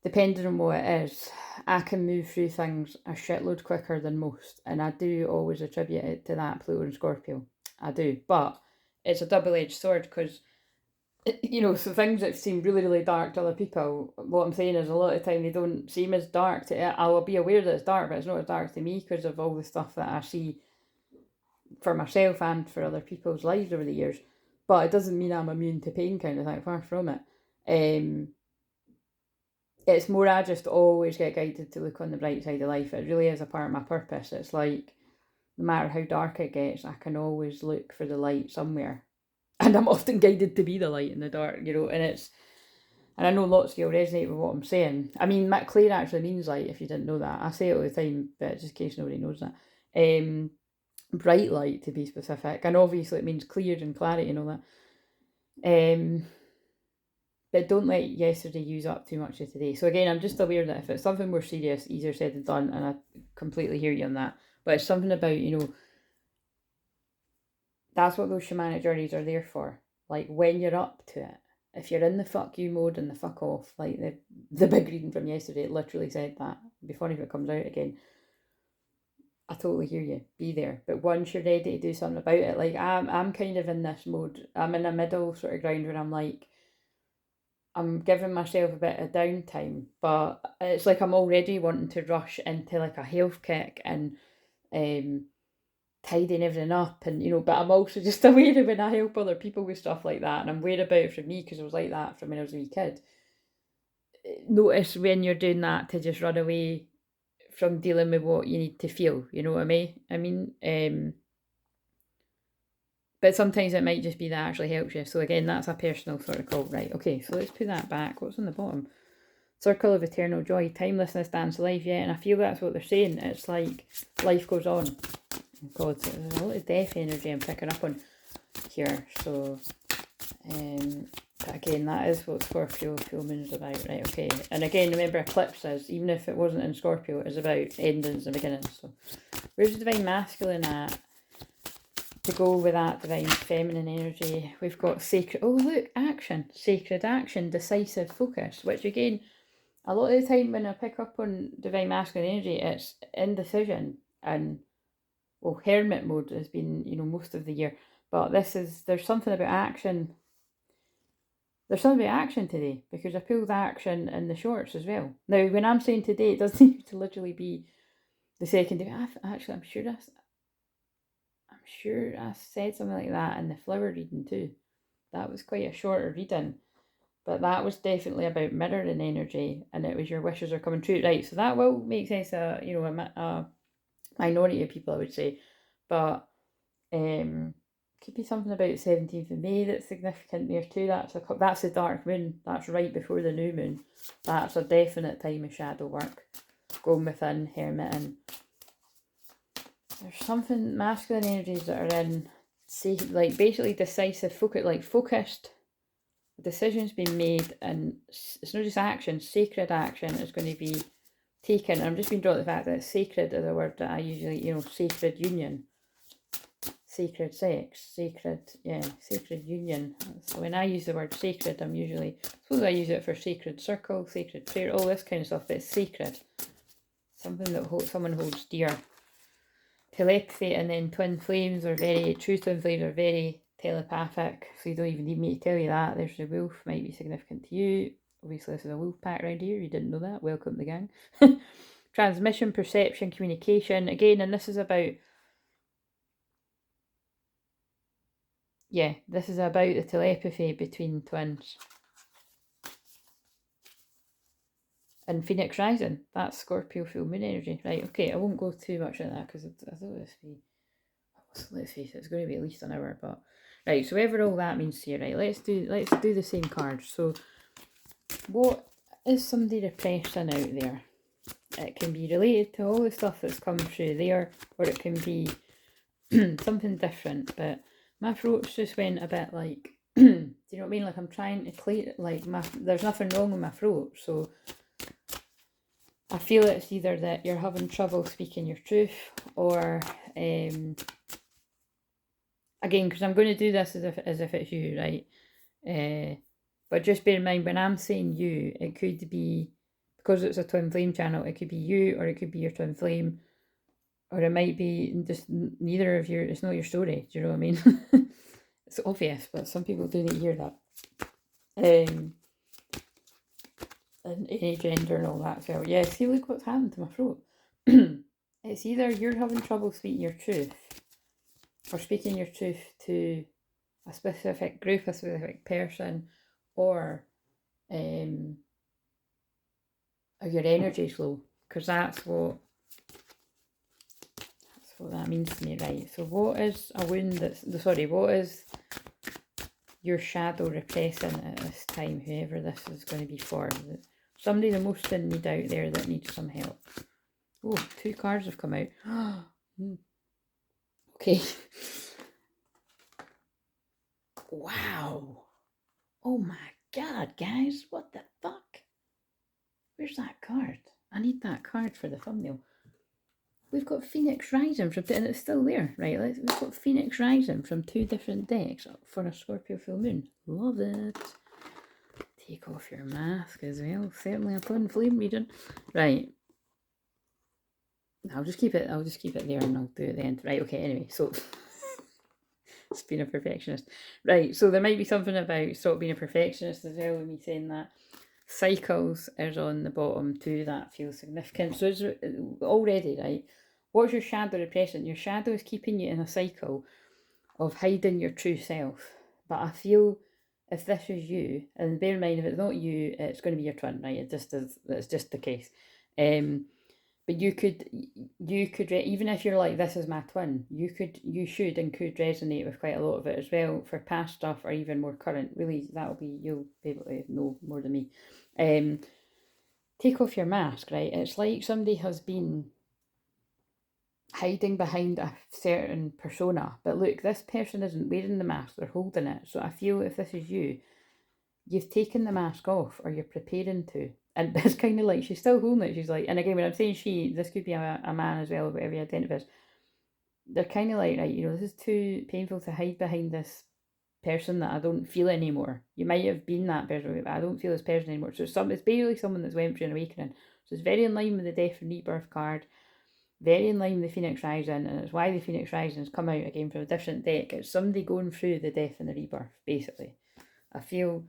S1: depending on what it is, I can move through things a shitload quicker than most. And I do always attribute it to that Pluto and Scorpio. I do. But it's a double-edged sword because, you know, so things that seem really, really dark to other people, what I'm saying is a lot of the time they don't seem as dark to it. I'll be aware that it's dark, but it's not as dark to me because of all the stuff that I see for myself and for other people's lives over the years. But it doesn't mean I'm immune to pain kind of thing, far from it. It's more I just always get guided to look on the bright side of life. It really is a part of my purpose. It's like, no matter how dark it gets, I can always look for the light somewhere. And I'm often guided to be the light in the dark, you know, and I know lots of you will resonate with what I'm saying. I mean, Claire actually means light, if you didn't know that. I say it all the time, but just in case nobody knows that. Bright light, to be specific. And obviously it means clear and clarity and all that. But don't let yesterday use up too much of today. So again, I'm just aware that if it's something more serious, easier said than done, and I completely hear you on that. But it's something about, you know, that's what those shamanic journeys are there for. Like, when you're up to it, if you're in the fuck you mode and the fuck off, like the big reading from yesterday, it literally said that. It'd be funny if it comes out again. I totally hear you. Be there. But once you're ready to do something about it, like I'm kind of in this mode. I'm in a middle sort of ground where I'm like, I'm giving myself a bit of downtime, but it's like I'm already wanting to rush into like a health kick and tidying everything up, and, you know, but I'm also just aware of when I help other people with stuff like that, and I'm aware about it for me because I was like that from when I was a wee kid. Notice when you're doing that to just run away from dealing with what you need to feel, you know what I mean? But sometimes it might just be that actually helps you. So again, that's a personal sort of call. Right, okay, so let's put that back. What's on the bottom? Circle of eternal joy, timelessness, dance life, yeah. And I feel that's what they're saying. It's like life goes on. Oh God, so there's a lot of death energy I'm picking up on here. So, but again, that is what Scorpio full moon is about, right? Okay, and again, remember, eclipses, even if it wasn't in Scorpio, it is about endings and beginnings. So, where's the divine masculine at? To go with that divine feminine energy, we've got sacred, oh look, action, sacred action, decisive focus, which again, a lot of the time when I pick up on divine masculine energy, it's indecision and, well, hermit mode has been, you know, most of the year, but there's something about action. There's something about action today, because I pulled action in the shorts as well. Now, when I'm saying today, it doesn't need to literally be the second day. Actually, I'm sure I said something like that in the flower reading too. That was quite a shorter reading, but that was definitely about mirroring energy, and it was your wishes are coming true, right? So that will make sense. You know, a minority of people, I would say, but could be something about 17th of May that's significant there too. That's the dark moon. That's right before the new moon. That's a definite time of shadow work, going within, hermiting. There's something masculine energies that are in, say, like basically decisive focus, like focused decisions being made, and it's not just action, sacred action is going to be taken. I'm just being drawn to the fact that sacred is a word that I usually, you know, sacred union, sacred sex, sacred union. So when I use the word sacred, I suppose I use it for sacred circle, sacred prayer, all this kind of stuff, but it's sacred. Something that someone holds dear. Telepathy, and then twin flames are true twin flames are very telepathic, so you don't even need me to tell you that. There's the wolf, might be significant to you. Obviously this is a wolf pack around here, you didn't know that, welcome to the gang. Transmission, perception, communication, again, and this is about, this is about the telepathy between twins.
S2: And Phoenix Rising, that's Scorpio full moon energy. Right, okay, I won't go too much into that because I thought this would be, let's face it, it's going to be at least an hour, but right, so whatever all that means to you, right, let's do the same cards. So what is somebody repressing out there? It can be related to all the stuff that's come through there, or it can be something different, but my throat's just went a bit like, do you know what I mean? Like I'm trying to clear, like there's nothing wrong with my throat, so I feel it's either that you're having trouble speaking your truth, or again, because I'm going to do this as if it's you, right? But just bear in mind, when I'm saying you, it could be, because it's a twin flame channel, it could be you, or it could be your twin flame, or it might be just neither of your, it's not your story, do you know what I mean? It's obvious, but some people do need to hear that. And any gender and all that, so yeah, see, look what's happened to my throat. It's either you're having trouble speaking your truth, or speaking your truth to a specific group, a specific person, or your energy's low, because that's what that means to me, right? So what is a wound what is your shadow repressing at this time, whoever this is going to be for? Somebody the most in need out there that needs some help. Oh, 2 cards have come out. Okay. Wow. Oh my god, guys. What the fuck? Where's that card? I need that card for the thumbnail. We've got Phoenix Rising from, and it's still there, right? We've got Phoenix Rising from 2 different decks for a Scorpio full moon. Love it. Take off your mask as well. Certainly a twin flame reading. Right. I'll just keep it there and I'll do it at the end. Right, okay, anyway, so it's being a perfectionist. Right, so there might be something about stop being a perfectionist as well with me saying that. Cycles is on the bottom too, that feels significant. So it's already, right? What's your shadow repressing? Your shadow is keeping you in a cycle of hiding your true self. But I feel if this is you, and bear in mind, if it's not you, it's going to be your twin, right? It's just the case. But you could even if you're like, this is my twin, you should and could resonate with quite a lot of it as well for past stuff or even more current. Really, you'll be able to know more than me. Take off your mask, right? It's like somebody has been hiding behind a certain persona, but look, this person isn't wearing the mask, they're holding it. So I feel if this is you, you've taken the mask off, or you're preparing to. And it's kind of like she's still holding it. She's like, and again, when I'm saying she, this could be a man as well, whatever you identify as. They're kind of like, right, this is too painful to hide behind this person that I don't feel anymore. You might have been that person, but I don't feel this person anymore. So it's basically someone that's went through an awakening. So it's very in line with the Death and Rebirth card, very in line with the Phoenix Rising, and it's why the Phoenix Rising has come out again from a different deck. It's somebody going through the death and the rebirth, basically. I feel,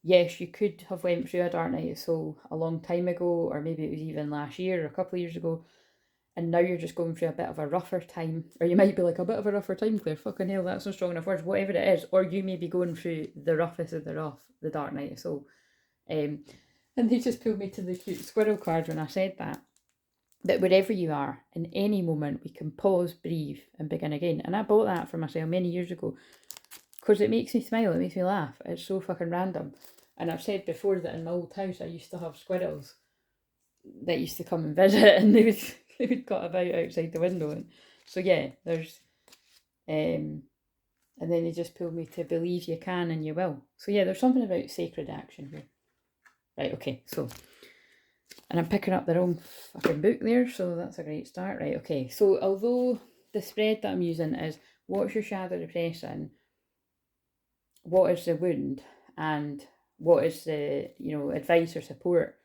S2: yes, you could have went through a dark night of soul a long time ago, or maybe it was even last year or a couple of years ago, and now you're just going through a bit of a rougher time, or you might be like, a bit of a rougher time, Claire, fucking hell, that's not strong enough words, whatever it is, or you may be going through the roughest of the rough, the dark night of soul. And they just pulled me to the cute squirrel card when I said that wherever you are, in any moment, we can pause, breathe, and begin again. And I bought that for myself many years ago because it makes me smile, it makes me laugh. It's so fucking random. And I've said before that in my old house, I used to have squirrels that used to come and visit, and they would cut about outside the window. And so yeah, there's and then they just pulled me to believe you can and you will. So yeah, there's something about sacred action here. Right, okay, so, and I'm picking up the wrong fucking book there, so that's a great start. Right, okay, so although the spread that I'm using is what's your shadow repressing, what is the wound, and what is the, advice or support,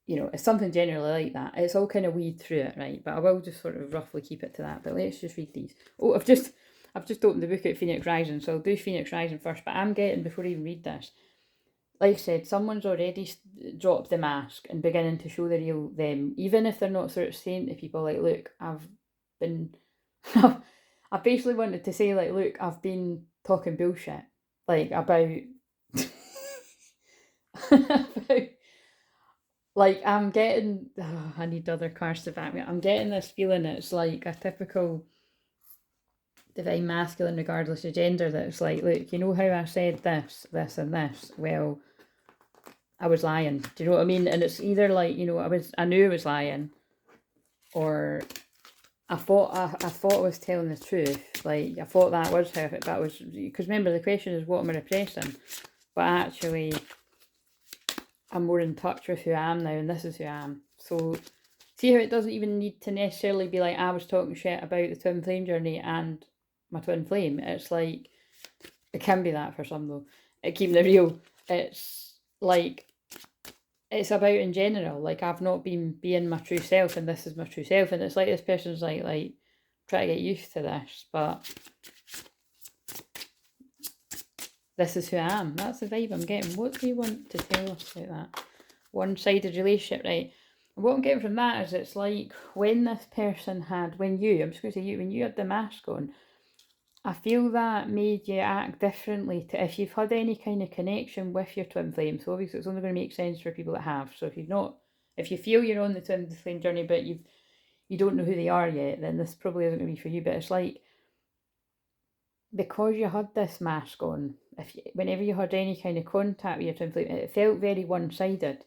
S2: it's something generally like that. It's all kind of weed through it, right? But I will just sort of roughly keep it to that. But let's just read these. Oh, I've just opened the book at Phoenix Rising, so I'll do Phoenix Rising first. But I'm getting, before I even read this, like I said, someone's already dropped the mask and beginning to show the real them, even if they're not sort of saying to people like, look, I've been, I basically wanted to say like, look, I've been talking bullshit, like about, about like, I'm getting, I need other cards to back me up. I'm getting this feeling it's like a typical divine masculine, regardless of gender, that it's like, look, you know how I said this, this, and this? Well, I was lying. Do you know what I mean? And it's either like, you know, I knew I was lying, or I thought I was telling the truth. Like, I thought that was how that was, because remember the question is, what am I repressing? But actually, I'm more in touch with who I am now, and this is who I am. So see how it doesn't even need to necessarily be like I was talking shit about the twin flame journey and my twin flame. It's like, it can be that for some though. Keeping it real, it's like, it's about in general. Like, I've not been being my true self, and this is my true self, and it's like this person's like try to get used to this, but this is who I am. That's the vibe I'm getting. What do you want to tell us about that one-sided relationship, right? And what I'm getting from that is, it's like when this person had, I'm just going to say you, when you had the mask on, I feel that made you act differently to if you've had any kind of connection with your twin flame. So obviously it's only going to make sense for people that have. So if you feel you're on the twin flame journey but you don't know who they are yet, then this probably isn't going to be for you. But it's like, because you had this mask on, whenever you had any kind of contact with your twin flame, it felt very one-sided.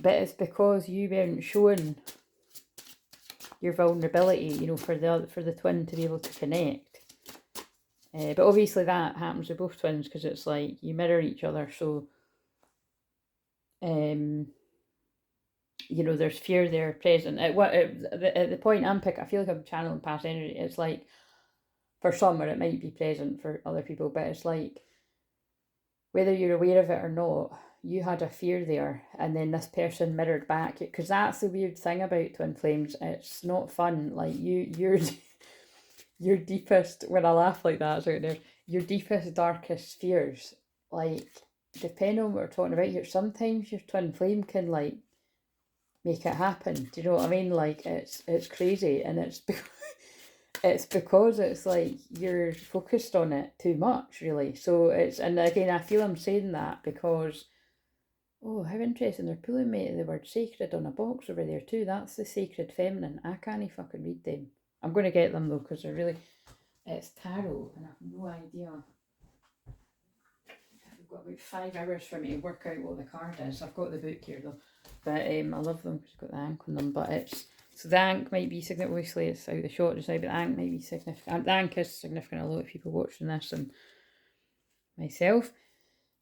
S2: But it's because you weren't showing your vulnerability, you know, for the twin to be able to connect. But obviously that happens with both twins, because it's like you mirror each other. So, you know, there's fear there present. At the point I'm picking, I feel like I'm channeling past energy. It's like, for some, or it might be present for other people, but it's like, whether you're aware of it or not, you had a fear there, and then this person mirrored back. Because that's the weird thing about twin flames. It's not fun. Like, you're your deepest, when I laugh like that, so there's your deepest, darkest fears, like, depending on what we're talking about here, sometimes your twin flame can like make it happen. Do you know what I mean? Like, it's crazy, and it's because it's like you're focused on it too much, really. So and again, I feel I'm saying that because, oh, how interesting, they're pulling me the word sacred on a box over there too. That's the sacred feminine. I can't fucking read them. I'm going to get them though, because they're really, it's tarot, and I have no idea. I've got about 5 hours for me to work out what the card is. I've got the book here though, but I love them because it's got the ankh on them. But it's, so the ankh might be significant. Obviously, it's out of the shot just now, but the ankh might be significant. The ankh is significant. A lot of people watching this, and myself.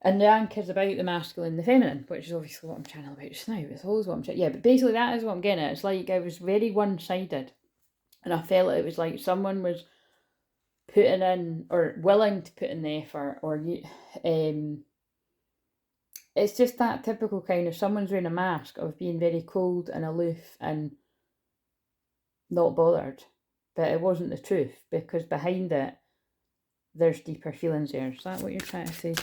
S2: And the ankh is about the masculine and the feminine, which is obviously what I'm channeling about just now. It's always what I'm channeling. Yeah, but basically that is what I'm getting at. It's like I was very one-sided, and I felt it was like someone was putting in, or willing to put in the effort, or it's just that typical kind of, someone's wearing a mask of being very cold and aloof and not bothered, but it wasn't the truth, because behind it there's deeper feelings there. Is that what you're trying to say?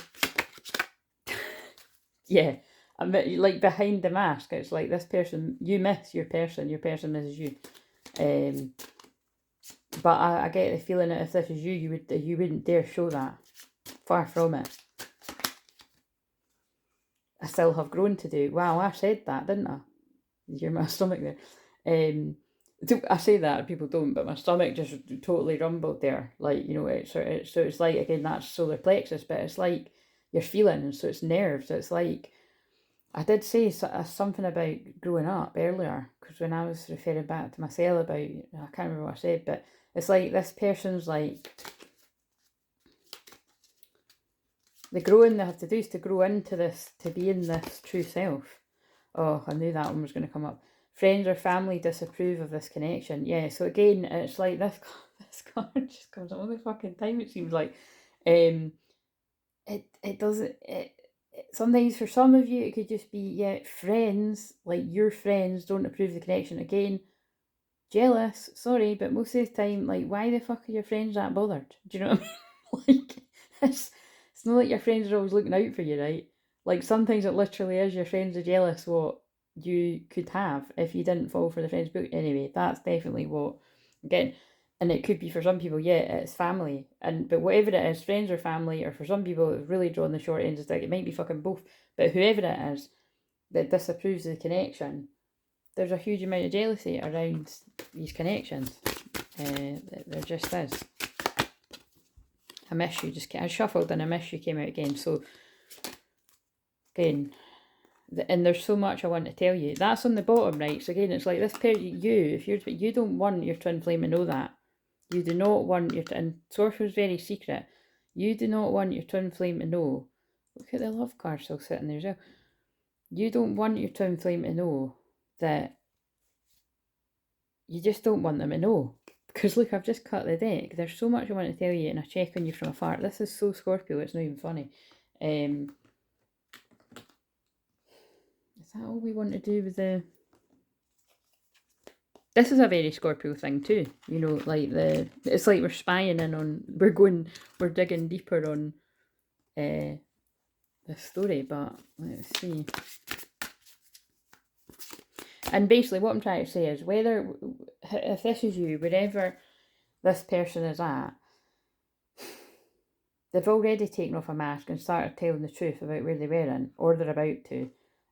S2: Yeah, I mean, like, behind the mask, it's like this person, you miss your person is you. But I get the feeling that if this is you, you wouldn't dare show that. Far from it. I still have grown to do. Wow, I said that, didn't I? You hear my stomach there. I say that, people don't, but my stomach just totally rumbled there. Like, you know, so it's like, again, that's solar plexus, but it's like you're feeling, so it's nerves. So it's like, I did say something about growing up earlier, because when I was referring back to myself about, I can't remember what I said, but it's like this person's like, the growing they have to do is to grow into this, to be in this true self. Oh, I knew that one was going to come up. Friends or family disapprove of this connection. Yeah, so again, it's like this card just comes up all the fucking time, it seems like. It doesn't, sometimes for some of you it could just be, yeah, friends, like your friends don't approve the connection. Again, jealous, sorry, but most of the time, like, why the fuck are your friends that bothered? Do you know what I mean? Like, it's not like your friends are always looking out for you, right? Like, sometimes it literally is your friends are jealous what you could have if you didn't fall for the friend's book. Anyway, that's definitely what, again, and it could be for some people, yeah, it's family, but whatever it is, friends or family, or for some people it's really drawn the short end of the stick, it might be fucking both, but whoever it is, that disapproves of the connection, there's a huge amount of jealousy around these connections. There just is. I miss you I shuffled and I miss you came out again. So again, and there's so much I want to tell you. That's on the bottom, right? So again, it's like this pair, you don't want your twin flame to know that. You do not want and Scorpio's very secret. You do not want your twin flame to know. Look at the love card still sitting there as well. You don't want your twin flame to know that. You just don't want them to know. Because look, I've just cut the deck. There's so much I want to tell you, and I check on you from afar. This is so Scorpio, it's not even funny. Is that all we want to do with the... This is a very Scorpio thing too. You know, like it's like we're spying in on... We're digging deeper on this story, but let's see. And basically what I'm trying to say is if this is you, wherever this person is at, they've already taken off a mask and started telling the truth about where they were in, or they're about to.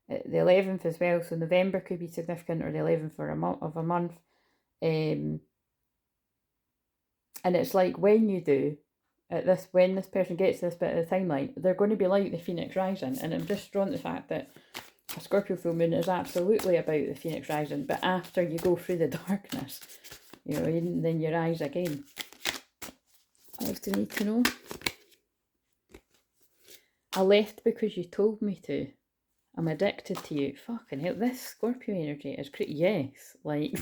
S2: The 11th as well, so November could be significant, or the 11th of a month. And it's like when you do, when this person gets this bit of the timeline, they're going to be like the Phoenix Rising. And I'm just drawn to the fact that a Scorpio full moon is absolutely about the Phoenix Rising, but after you go through the darkness, you know, then you rise again. What else do you need to know? I left because you told me to. I'm addicted to you. Fucking hell, this Scorpio energy is great. Yes, like,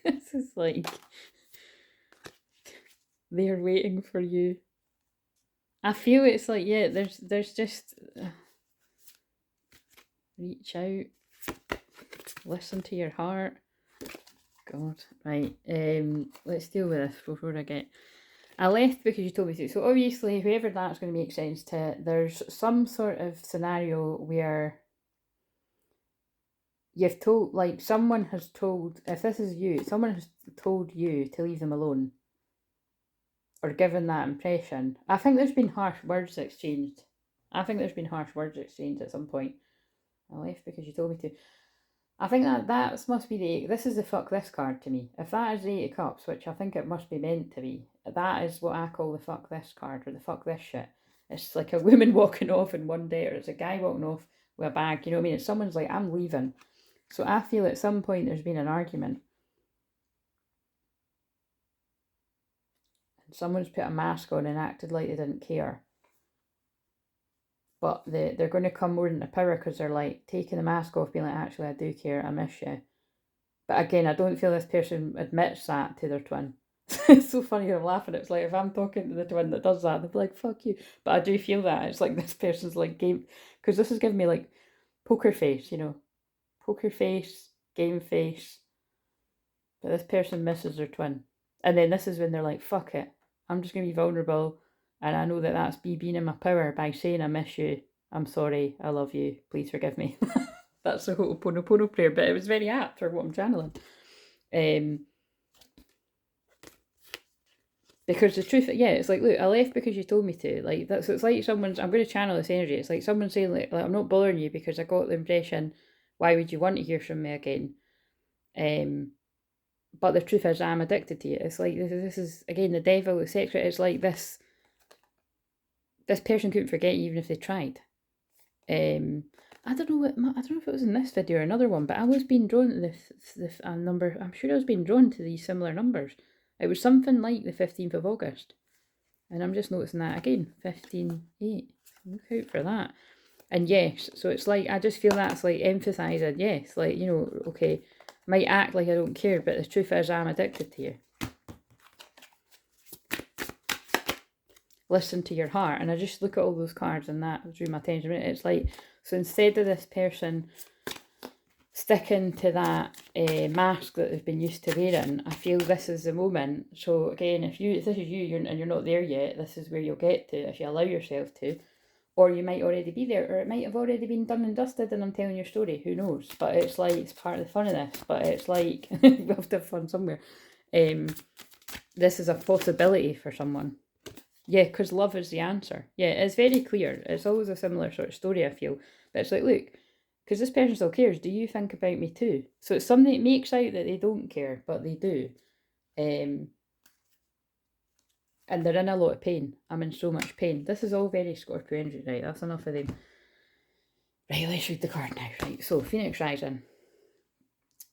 S2: this is like, they're waiting for you. I feel it's like, yeah, there's just... reach out, listen to your heart. God, right. Let's deal with this before I get... I left because you told me to. So obviously, whoever that's going to make sense to, there's some sort of scenario where you've told, like, someone has told, if this is you, someone has told you to leave them alone, or given that impression. I think there's been harsh words exchanged. at some point. I left because you told me to. I think that must be this is the fuck this card to me. If that is the 8 of Cups, which I think it must be meant to be, that is what I call the fuck this card, or the fuck this shit. It's like a woman walking off in one day, or it's a guy walking off with a bag, you know what I mean? It's someone's like, I'm leaving. So I feel at some point there's been an argument. And someone's put a mask on and acted like they didn't care. But they're going to come more into power because they're like taking the mask off, being like, actually, I do care, I miss you. But again, I don't feel this person admits that to their twin. It's so funny, I'm laughing. It's like if I'm talking to the twin that does that, they'll be like, fuck you. But I do feel that. It's like this person's like game, because this is giving me like poker face, you know. Poker face, game face. But this person misses their twin. And then this is when they're like, fuck it, I'm just going to be vulnerable. And I know that that's me being in my power by saying I miss you, I'm sorry, I love you, please forgive me. That's the Ho'oponopono prayer, but it was very apt for what I'm channeling. Because the truth, yeah, it's like, look, I left because you told me to. Like, that's, it's like someone's, I'm going to channel this energy. It's like someone saying, like I'm not bothering you because I got the impression, why would you want to hear from me again? But the truth is, I'm addicted to you. It's like, this is, again, the devil, the sex. It's like this person couldn't forget you even if they tried. I don't know if it was in this video or another one, but I was being drawn to this number. I'm sure I was being drawn to these similar numbers. It was something like the 15th of August. And I'm just noticing that again. 15-8. Look out for that. And yes, so it's like, I just feel that's like emphasising, yes, like, you know, okay, might act like I don't care, but the truth is I'm addicted to you. Listen to your heart. And I just look at all those cards and that drew my attention. It's like, so instead of this person sticking to that mask that they've been used to wearing, I feel this is the moment. So again, if this is you and you're not there yet, this is where you'll get to if you allow yourself to. Or you might already be there, or it might have already been done and dusted and I'm telling your story, who knows. But it's like, it's part of the fun of this. But it's like, we have to have fun somewhere. This is a possibility for someone. Yeah, because love is the answer. Yeah, it's very clear. It's always a similar sort of story, I feel. But it's like, look, Because this person still cares. Do you think about me too? So it's something that makes out that they don't care, but they do. And they're in a lot of pain. I'm in so much pain. This is all very Scorpio energy, right? That's enough of them. Right, let's read the card now. Right, so Phoenix Rising.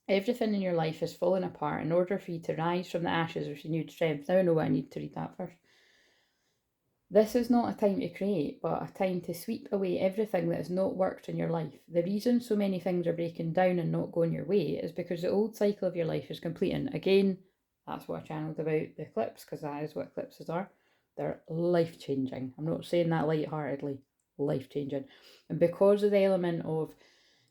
S2: Everything in your life is falling apart. In order for you to rise from the ashes with renewed strength. Now I know what I need to read that first. This is not a time to create, but a time to sweep away everything that has not worked in your life. The reason so many things are breaking down and not going your way is because the old cycle of your life is completing. Again, that's what I channeled about the eclipse, because that is what eclipses are. They're life-changing. I'm not saying that lightheartedly. Life-changing. And because of the element of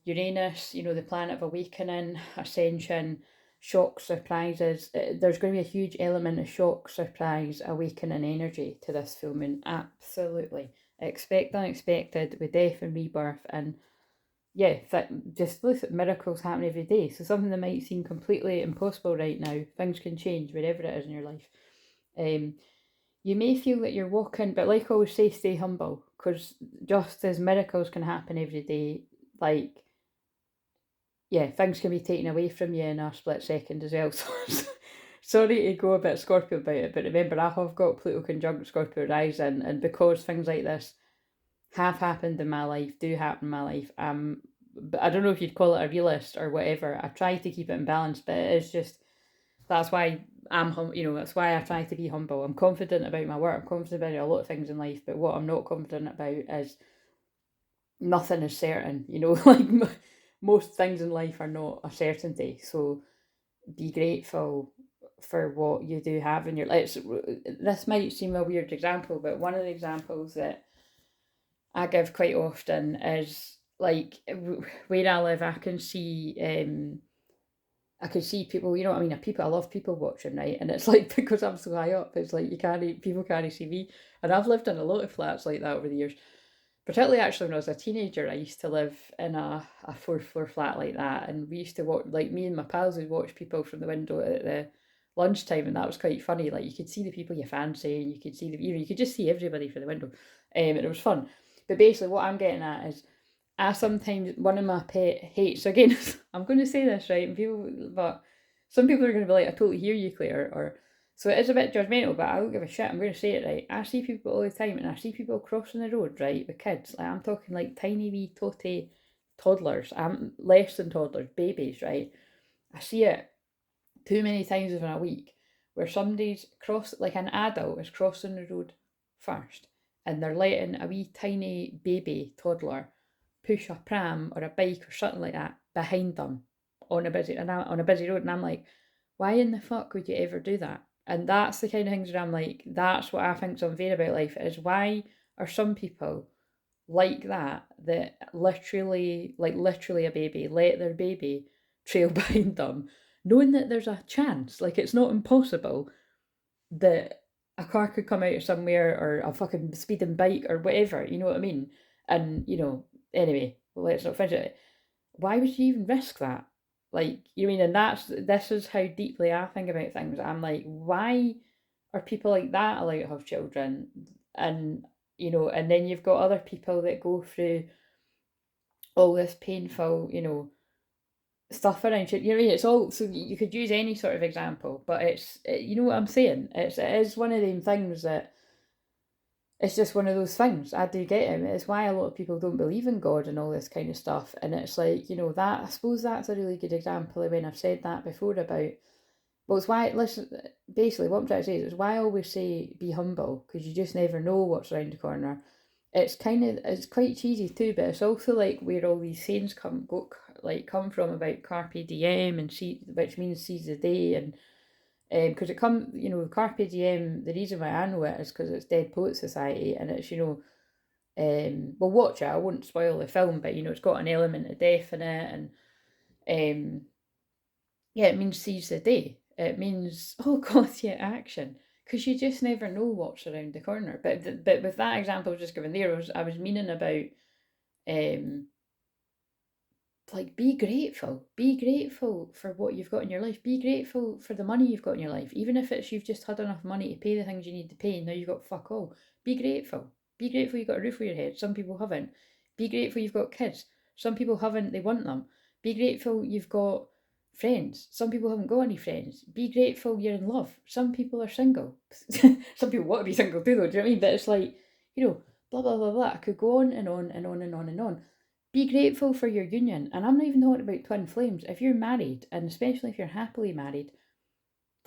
S2: Uranus, the planet of awakening, ascension, shock, surprises, there's going to be a huge element of shock, surprise, awakening energy to this full moon. Absolutely. Expect unexpected with death and rebirth. And yeah, just look at miracles happen every day. So something that might seem completely impossible right now, things can change wherever it is in your life. You may feel that you're walking, but like I always say, stay humble, because just as miracles can happen every day, like, yeah, things can be taken away from you in a split second as well. So, sorry to go a bit Scorpio about it, but remember, I have got Pluto conjunct Scorpio rising, and because things like this have happened in my life, do happen in my life, but I don't know if you'd call it a realist or whatever. I try to keep it in balance, but it is just, that's why that's why I try to be humble. I'm confident about my work, I'm confident about a lot of things in life, but what I'm not confident about is nothing is certain, like most things in life are not a certainty. So be grateful for what you do have in your life. This might seem a weird example, but one of the examples that I give quite often is like where I live, I can see people, you know what I mean? I love people watching, right? And it's like, because I'm so high up, it's like people can't see me. And I've lived in a lot of flats like that over the years. Particularly actually when I was a teenager, I used to live in a 4th floor flat like that. And we used to watch, like me and my pals would watch people from the window at the lunchtime. And that was quite funny. Like you could see the people you fancy, and you could see you could just see everybody from the window. And it was fun. But basically what I'm getting at is, one of my pet hates, so again, I'm going to say this, right, but some people are going to be like, I totally hear you, Claire, or, so it is a bit judgmental, but I don't give a shit, I'm going to say it, right, I see people all the time, and I see people crossing the road, right, with kids, like, I'm talking like tiny wee totty toddlers, I'm less than toddlers, babies, right, I see it too many times within a week, where like an adult is crossing the road first, and they're letting a wee tiny baby toddler push a pram or a bike or something like that behind them on a busy road, and I'm like, why in the fuck would you ever do that? And that's the kind of things where I'm like, that's what I think's unfair about life, is why are some people like that literally a baby let their baby trail behind them, knowing that there's a chance, like it's not impossible that a car could come out of somewhere, or a fucking speeding bike or whatever, you know what I mean? And anyway, let's not finish it. Why would you even risk that? Like, you mean, and this is how deeply I think about things. I'm like, why are people like that allowed to have children? And and then you've got other people that go through all this painful, stuff around you. You know what I mean? It's all, so you could use any sort of example, but you know what I'm saying? It is one of them things that, it's just one of those things. I do get it. It's why a lot of people don't believe in God and all this kind of stuff. And it's like, that, I suppose that's a really good example of when I've said that before about, well, it's why, listen, basically what I'm trying to say is why I always say be humble, because you just never know what's around the corner. It's quite cheesy too, but it's also like where all these sayings come from about carpe diem, and which means seize the day, and because carpe diem, the reason why I know it is because it's Dead Poet Society, and it's well, watch it, I won't spoil the film, but it's got an element of death in it, and yeah, it means seize the day. It means, oh god, yeah, action, because you just never know what's around the corner. But with that example I was just given there, I was meaning about like, be grateful for what you've got in your life, be grateful for the money you've got in your life, even if it's you've just had enough money to pay the things you need to pay and now you've got fuck all. Be grateful you've got a roof over your head. Some people haven't. Be grateful you've got kids. Some people haven't, they want them. Be grateful you've got friends. Some people haven't got any friends. Be grateful you're in love. Some people are single. Some people want to be single too, though, do you know what I mean? But it's like, you know, blah, blah, blah, blah. I could go on and on and on and on and on. Be grateful for your union. And I'm not even talking about twin flames. If you're married, and especially if you're happily married,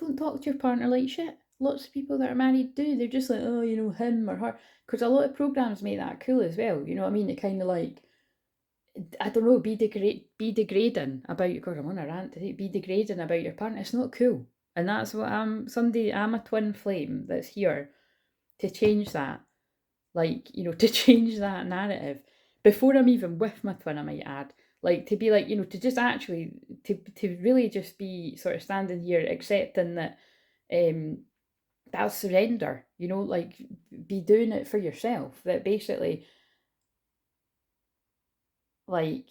S2: don't talk to your partner like shit. Lots of people that are married do. They're just like, oh, you know, him or her. Because a lot of programs make that cool as well. You know what I mean? It kind of like, I don't know, be degrading about, God, I'm on a rant today, be degrading about your partner. It's not cool. And that's what I'm a twin flame that's here to change that. Like, you know, to change that narrative. Before I'm even with my twin, I might add. Like, to be like, you know, to just actually, to really just be sort of standing here accepting that that's surrender, you know, like, be doing it for yourself. That basically, like,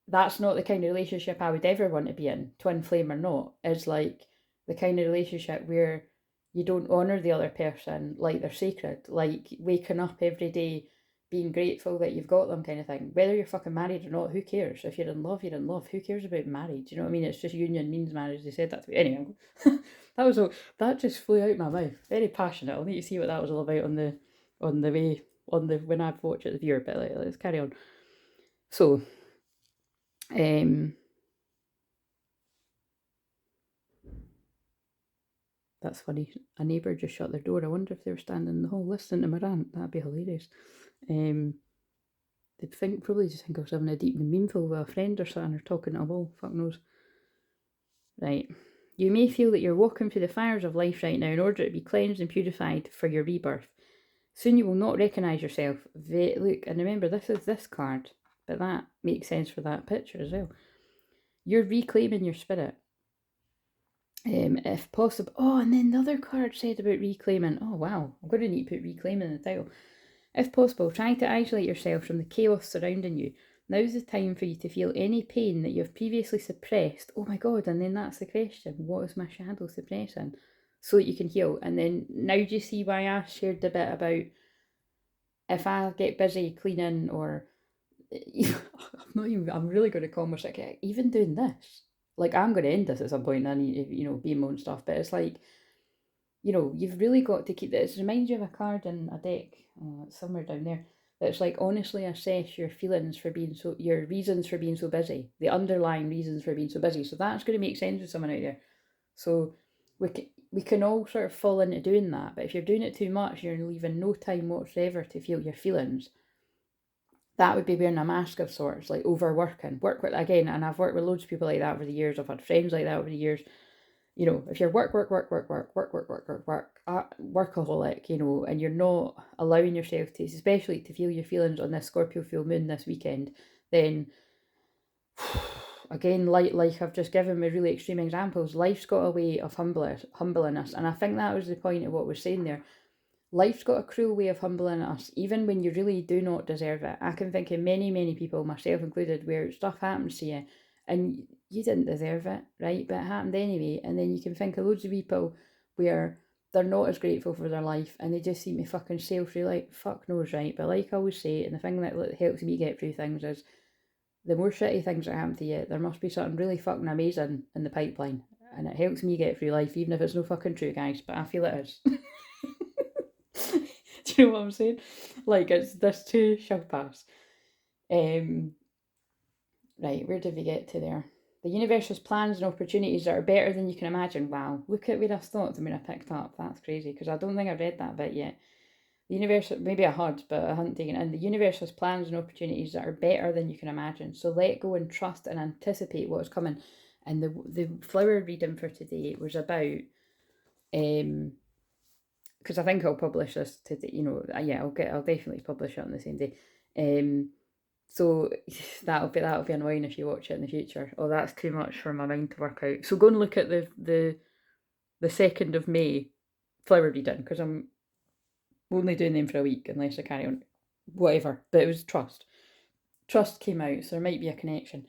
S2: that's not the kind of relationship I would ever want to be in, twin flame or not. Is like the kind of relationship where you don't honour the other person like they're sacred, like waking up every day being grateful that you've got them, kind of thing. Whether you're fucking married or not, who cares? If you're in love, you're in love. Who cares about marriage? Do you know what I mean? It's just union means marriage. They said that to me. Anyway, that just flew out my mouth. Very passionate. I'll need to see what that was all about when I've watched it, the viewer. But let's carry on. So, that's funny. A neighbour just shut their door. I wonder if they were standing in the hall listening to my rant. That'd be hilarious. They'd probably just think I was having a deep and meaningful with a friend or something, or talking to a wall. Fuck knows. Right. You may feel that you're walking through the fires of life right now in order to be cleansed and purified for your rebirth. Soon you will not recognise yourself. Look, and remember, this is this card, but that makes sense for that picture as well. You're reclaiming your spirit. If possible. Oh, and then the other card said about reclaiming. Oh, wow. I'm going to need to put reclaiming in the title. If possible, try to isolate yourself from the chaos surrounding you. Now's the time for you to feel any pain that you have previously suppressed. Oh my God, and then that's the question. What is my shadow suppressing? So that you can heal. And then now do you see why I shared a bit about if I get busy cleaning or I'm really going to call myself, even doing this. Like, I'm going to end this at some point and I need to, you know, be my own stuff. But it's like, you know, you've really got to keep this. It reminds you of a card in a deck. Oh, it's somewhere down there. It's like, honestly assess your feelings for being so, your reasons for being so busy, the underlying reasons for being so busy. So that's going to make sense with someone out there. So we can all sort of fall into doing that. But if you're doing it too much, you're leaving no time whatsoever to feel your feelings. That would be wearing a mask of sorts, like overworking. Work with, again, and I've worked with loads of people like that over the years. I've had friends like that over the years. You know, if you're workaholic, you know, and you're not allowing yourself to, especially to feel your feelings on this Scorpio full moon this weekend, then again, like I've just given me really extreme examples, life's got a way of humbling us. And I think that was the point of what we're saying there. Life's got a cruel way of humbling us, even when you really do not deserve it. I can think of many, many people, myself included, where stuff happens to you and you didn't deserve it, right? But it happened anyway. And then you can think of loads of people where they're not as grateful for their life and they just seem to fucking sail through like fuck knows, right? But like I always say, and the thing that helps me get through things is the more shitty things that happen to you, there must be something really fucking amazing in the pipeline. And it helps me get through life, even if it's no fucking true, guys. But I feel it is. Do you know what I'm saying? Like, it's this too shall pass. Right, where did we get to there? The universe has plans and opportunities that are better than you can imagine. Wow, look at where I stopped and where I picked up. That's crazy, because I don't think I've read that bit yet. The universe, maybe I had, but I hadn't taken it in. The universe has plans and opportunities that are better than you can imagine. So let go and trust and anticipate what is coming. And the flower reading for today was about because I think I'll publish this today. You know, yeah, I'll definitely publish it on the same day. So that'll be annoying if you watch it in the future. Oh, that's too much for my mind to work out. So go and look at the 2nd of May flower reading, because I'm only doing them for a week unless I carry on. Whatever. But it was trust. Trust came out, so there might be a connection.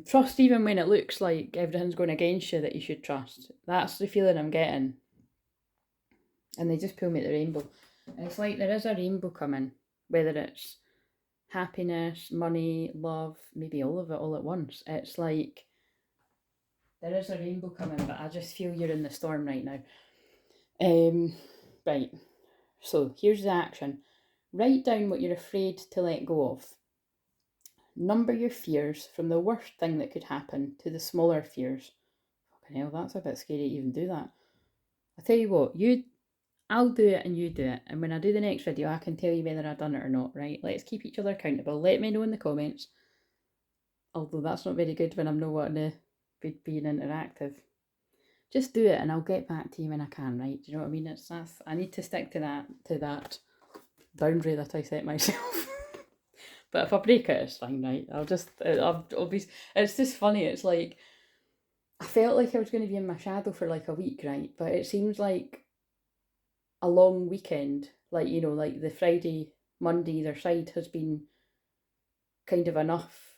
S2: Trust even when it looks like everything's going against you, that you should trust. That's the feeling I'm getting. And they just pull me at the rainbow. And it's like there is a rainbow coming, whether it's happiness, money, love, maybe all of it all at once. It's like there is a rainbow coming, but I just feel you're in the storm right now. Right. So here's the action. Write down what you're afraid to let go of. Number your fears from the worst thing that could happen to the smaller fears. Fucking hell, that's a bit scary to even do that. I tell you what, I'll do it and you do it. And when I do the next video, I can tell you whether I've done it or not, right? Let's keep each other accountable. Let me know in the comments. Although that's not very good when I'm not wanting to be being interactive. Just do it and I'll get back to you when I can, right? Do you know what I mean? I need to stick to that boundary that I set myself. But if I break it, it's fine, right? I'll be, it's just funny. It's like, I felt like I was going to be in my shadow for like a week, right? But it seems like a long weekend, like, you know, like the Friday, Monday either side has been kind of enough.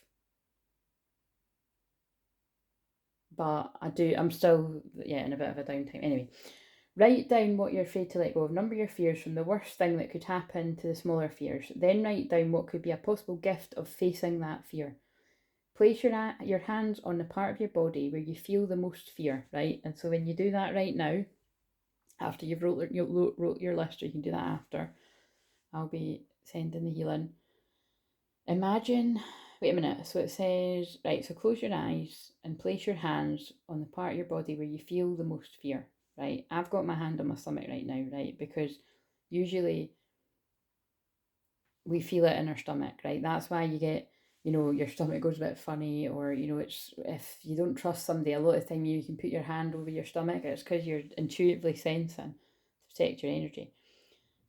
S2: But I'm still, in a bit of a downtime. Anyway, write down what you're afraid to let go of. Number your fears from the worst thing that could happen to the smaller fears. Then write down what could be a possible gift of facing that fear. Place your hands on the part of your body where you feel the most fear, right? And so when you do that right now, after you've wrote your list, or you can do that after, I'll be sending the healing. Imagine, wait a minute, so it says, right, so close your eyes and place your hands on the part of your body where you feel the most fear, right? I've got my hand on my stomach right now, right? Because usually we feel it in our stomach, right? That's why you get, you know, your stomach goes a bit funny, or, you know, it's, if you don't trust somebody, a lot of the time you can put your hand over your stomach, it's because you're intuitively sensing to protect your energy.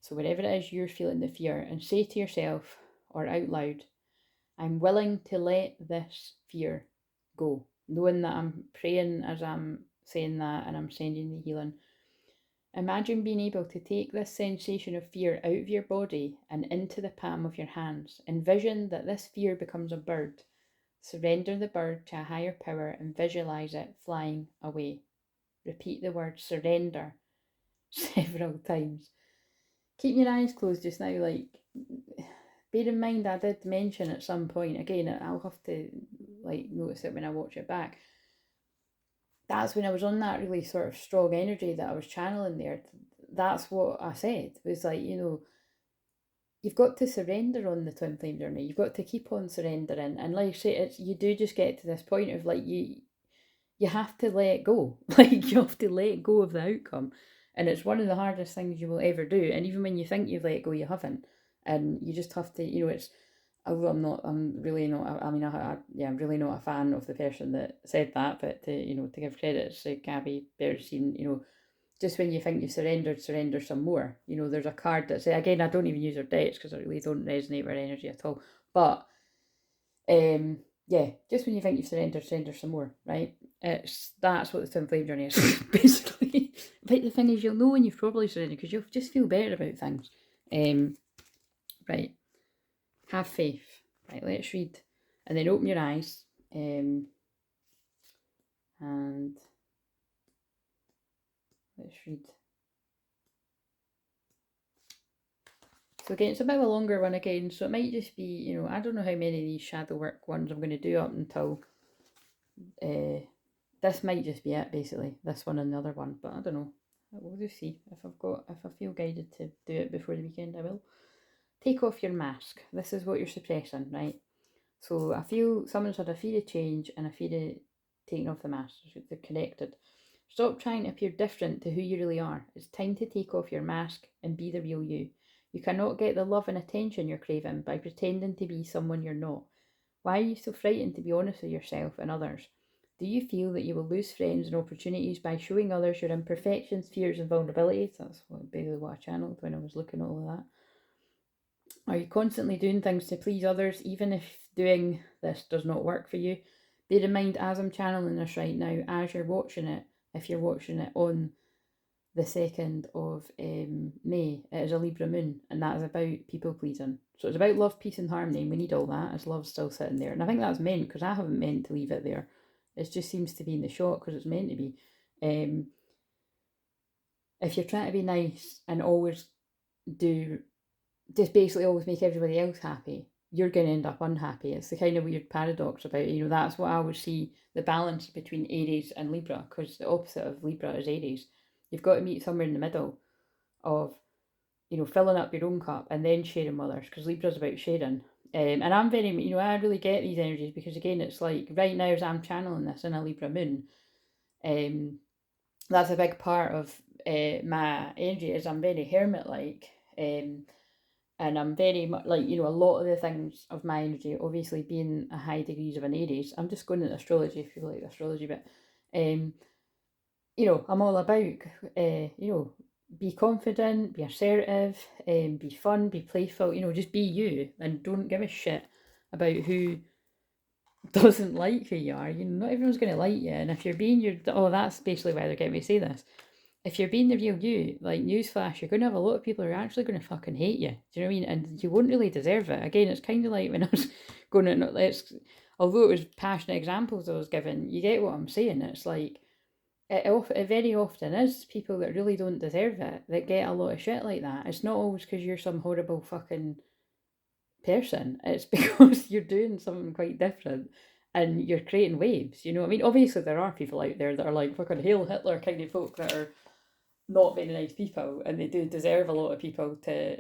S2: So wherever it is you're feeling the fear, and say to yourself or out loud, I'm willing to let this fear go, knowing that I'm praying as I'm saying that and I'm sending the healing. Imagine being able to take this sensation of fear out of your body and into the palm of your hands. Envision that this fear becomes a bird. Surrender the bird to a higher power and visualize it flying away. Repeat the word surrender several times. Keep your eyes closed just now, like, bear in mind I did mention at some point, again, I'll have to like notice it when I watch it back. That's when I was on that really sort of strong energy that I was channeling there. That's what I said, was like, you know, you've got to surrender on the twin flame journey. You've got to keep on surrendering. And like I say, it's, you do just get to this point of like, you have to let go. Like, you have to let go of the outcome. And it's one of the hardest things you will ever do. And even when you think you've let go, you haven't. And you just have to, you know, it's, although I'm really not, I mean, I'm really not a fan of the person that said that, but to, you know, to give credit to Gabby Bernstein, you know, just when you think you've surrendered, surrender some more. You know, there's a card that says, again, I don't even use her decks because I really don't resonate with her energy at all. But, yeah, just when you think you've surrendered, surrender some more, right? That's what the twin flame journey is, basically. But the thing is, you'll know when you've probably surrendered because you'll just feel better about things. Right. Have faith. Right, let's read. And then open your eyes. And let's read. So again, it's a bit of a longer one again, so it might just be, you know, I don't know how many of these shadow work ones I'm going to do up until, this might just be it, basically, this one and the other one, but I don't know. We'll just see. If I feel guided to do it before the weekend, I will. Take off your mask. This is what you're suppressing, right? So I feel someone's had a fear of change and a fear of taking off the mask. They're connected. Stop trying to appear different to who you really are. It's time to take off your mask and be the real you. You cannot get the love and attention you're craving by pretending to be someone you're not. Why are you so frightened to be honest with yourself and others? Do you feel that you will lose friends and opportunities by showing others your imperfections, fears and vulnerabilities? That's basically what I channeled when I was looking at all of that. Are you constantly doing things to please others, even if doing this does not work for you? Bear in mind, as I'm channeling this right now, as you're watching it, if you're watching it on the 2nd of May, it is a Libra moon, and that is about people pleasing. So it's about love, peace and harmony, and we need all that, as love's still sitting there. And I think that's meant, because I haven't meant to leave it there. It just seems to be in the shot, because it's meant to be. If you're trying to be nice and always just basically always make everybody else happy, you're going to end up unhappy. It's the kind of weird paradox about it. That's what I would see the balance between Aries and Libra, because the opposite of Libra is Aries. You've got to meet somewhere in the middle of, filling up your own cup and then sharing with others, because Libra's about sharing. And I'm very, I really get these energies because, again, it's like right now as I'm channeling this in a Libra moon, that's a big part of my energy is I'm very hermit-like. And I'm very much like, a lot of the things of my energy, obviously being a high degrees of an Aries, I'm just going into astrology if you like the astrology bit. I'm all about, be confident, be assertive, be fun, be playful, just be you and don't give a shit about who doesn't like who you are. Not everyone's going to like you. And if you're being that's basically why they're getting me to say this. If you're being the real you, like, newsflash, you're going to have a lot of people who are actually going to fucking hate you. Do you know what I mean? And you won't really deserve it. Again, it's kind of like when I was going to, although it was passionate examples I was given, you get what I'm saying. It's like, it very often is people that really don't deserve it that get a lot of shit like that. It's not always because you're some horrible fucking person. It's because you're doing something quite different and you're creating waves. You know what I mean? Obviously, there are people out there that are like fucking Hail Hitler kind of folk that are not very nice people, and they do deserve a lot of people to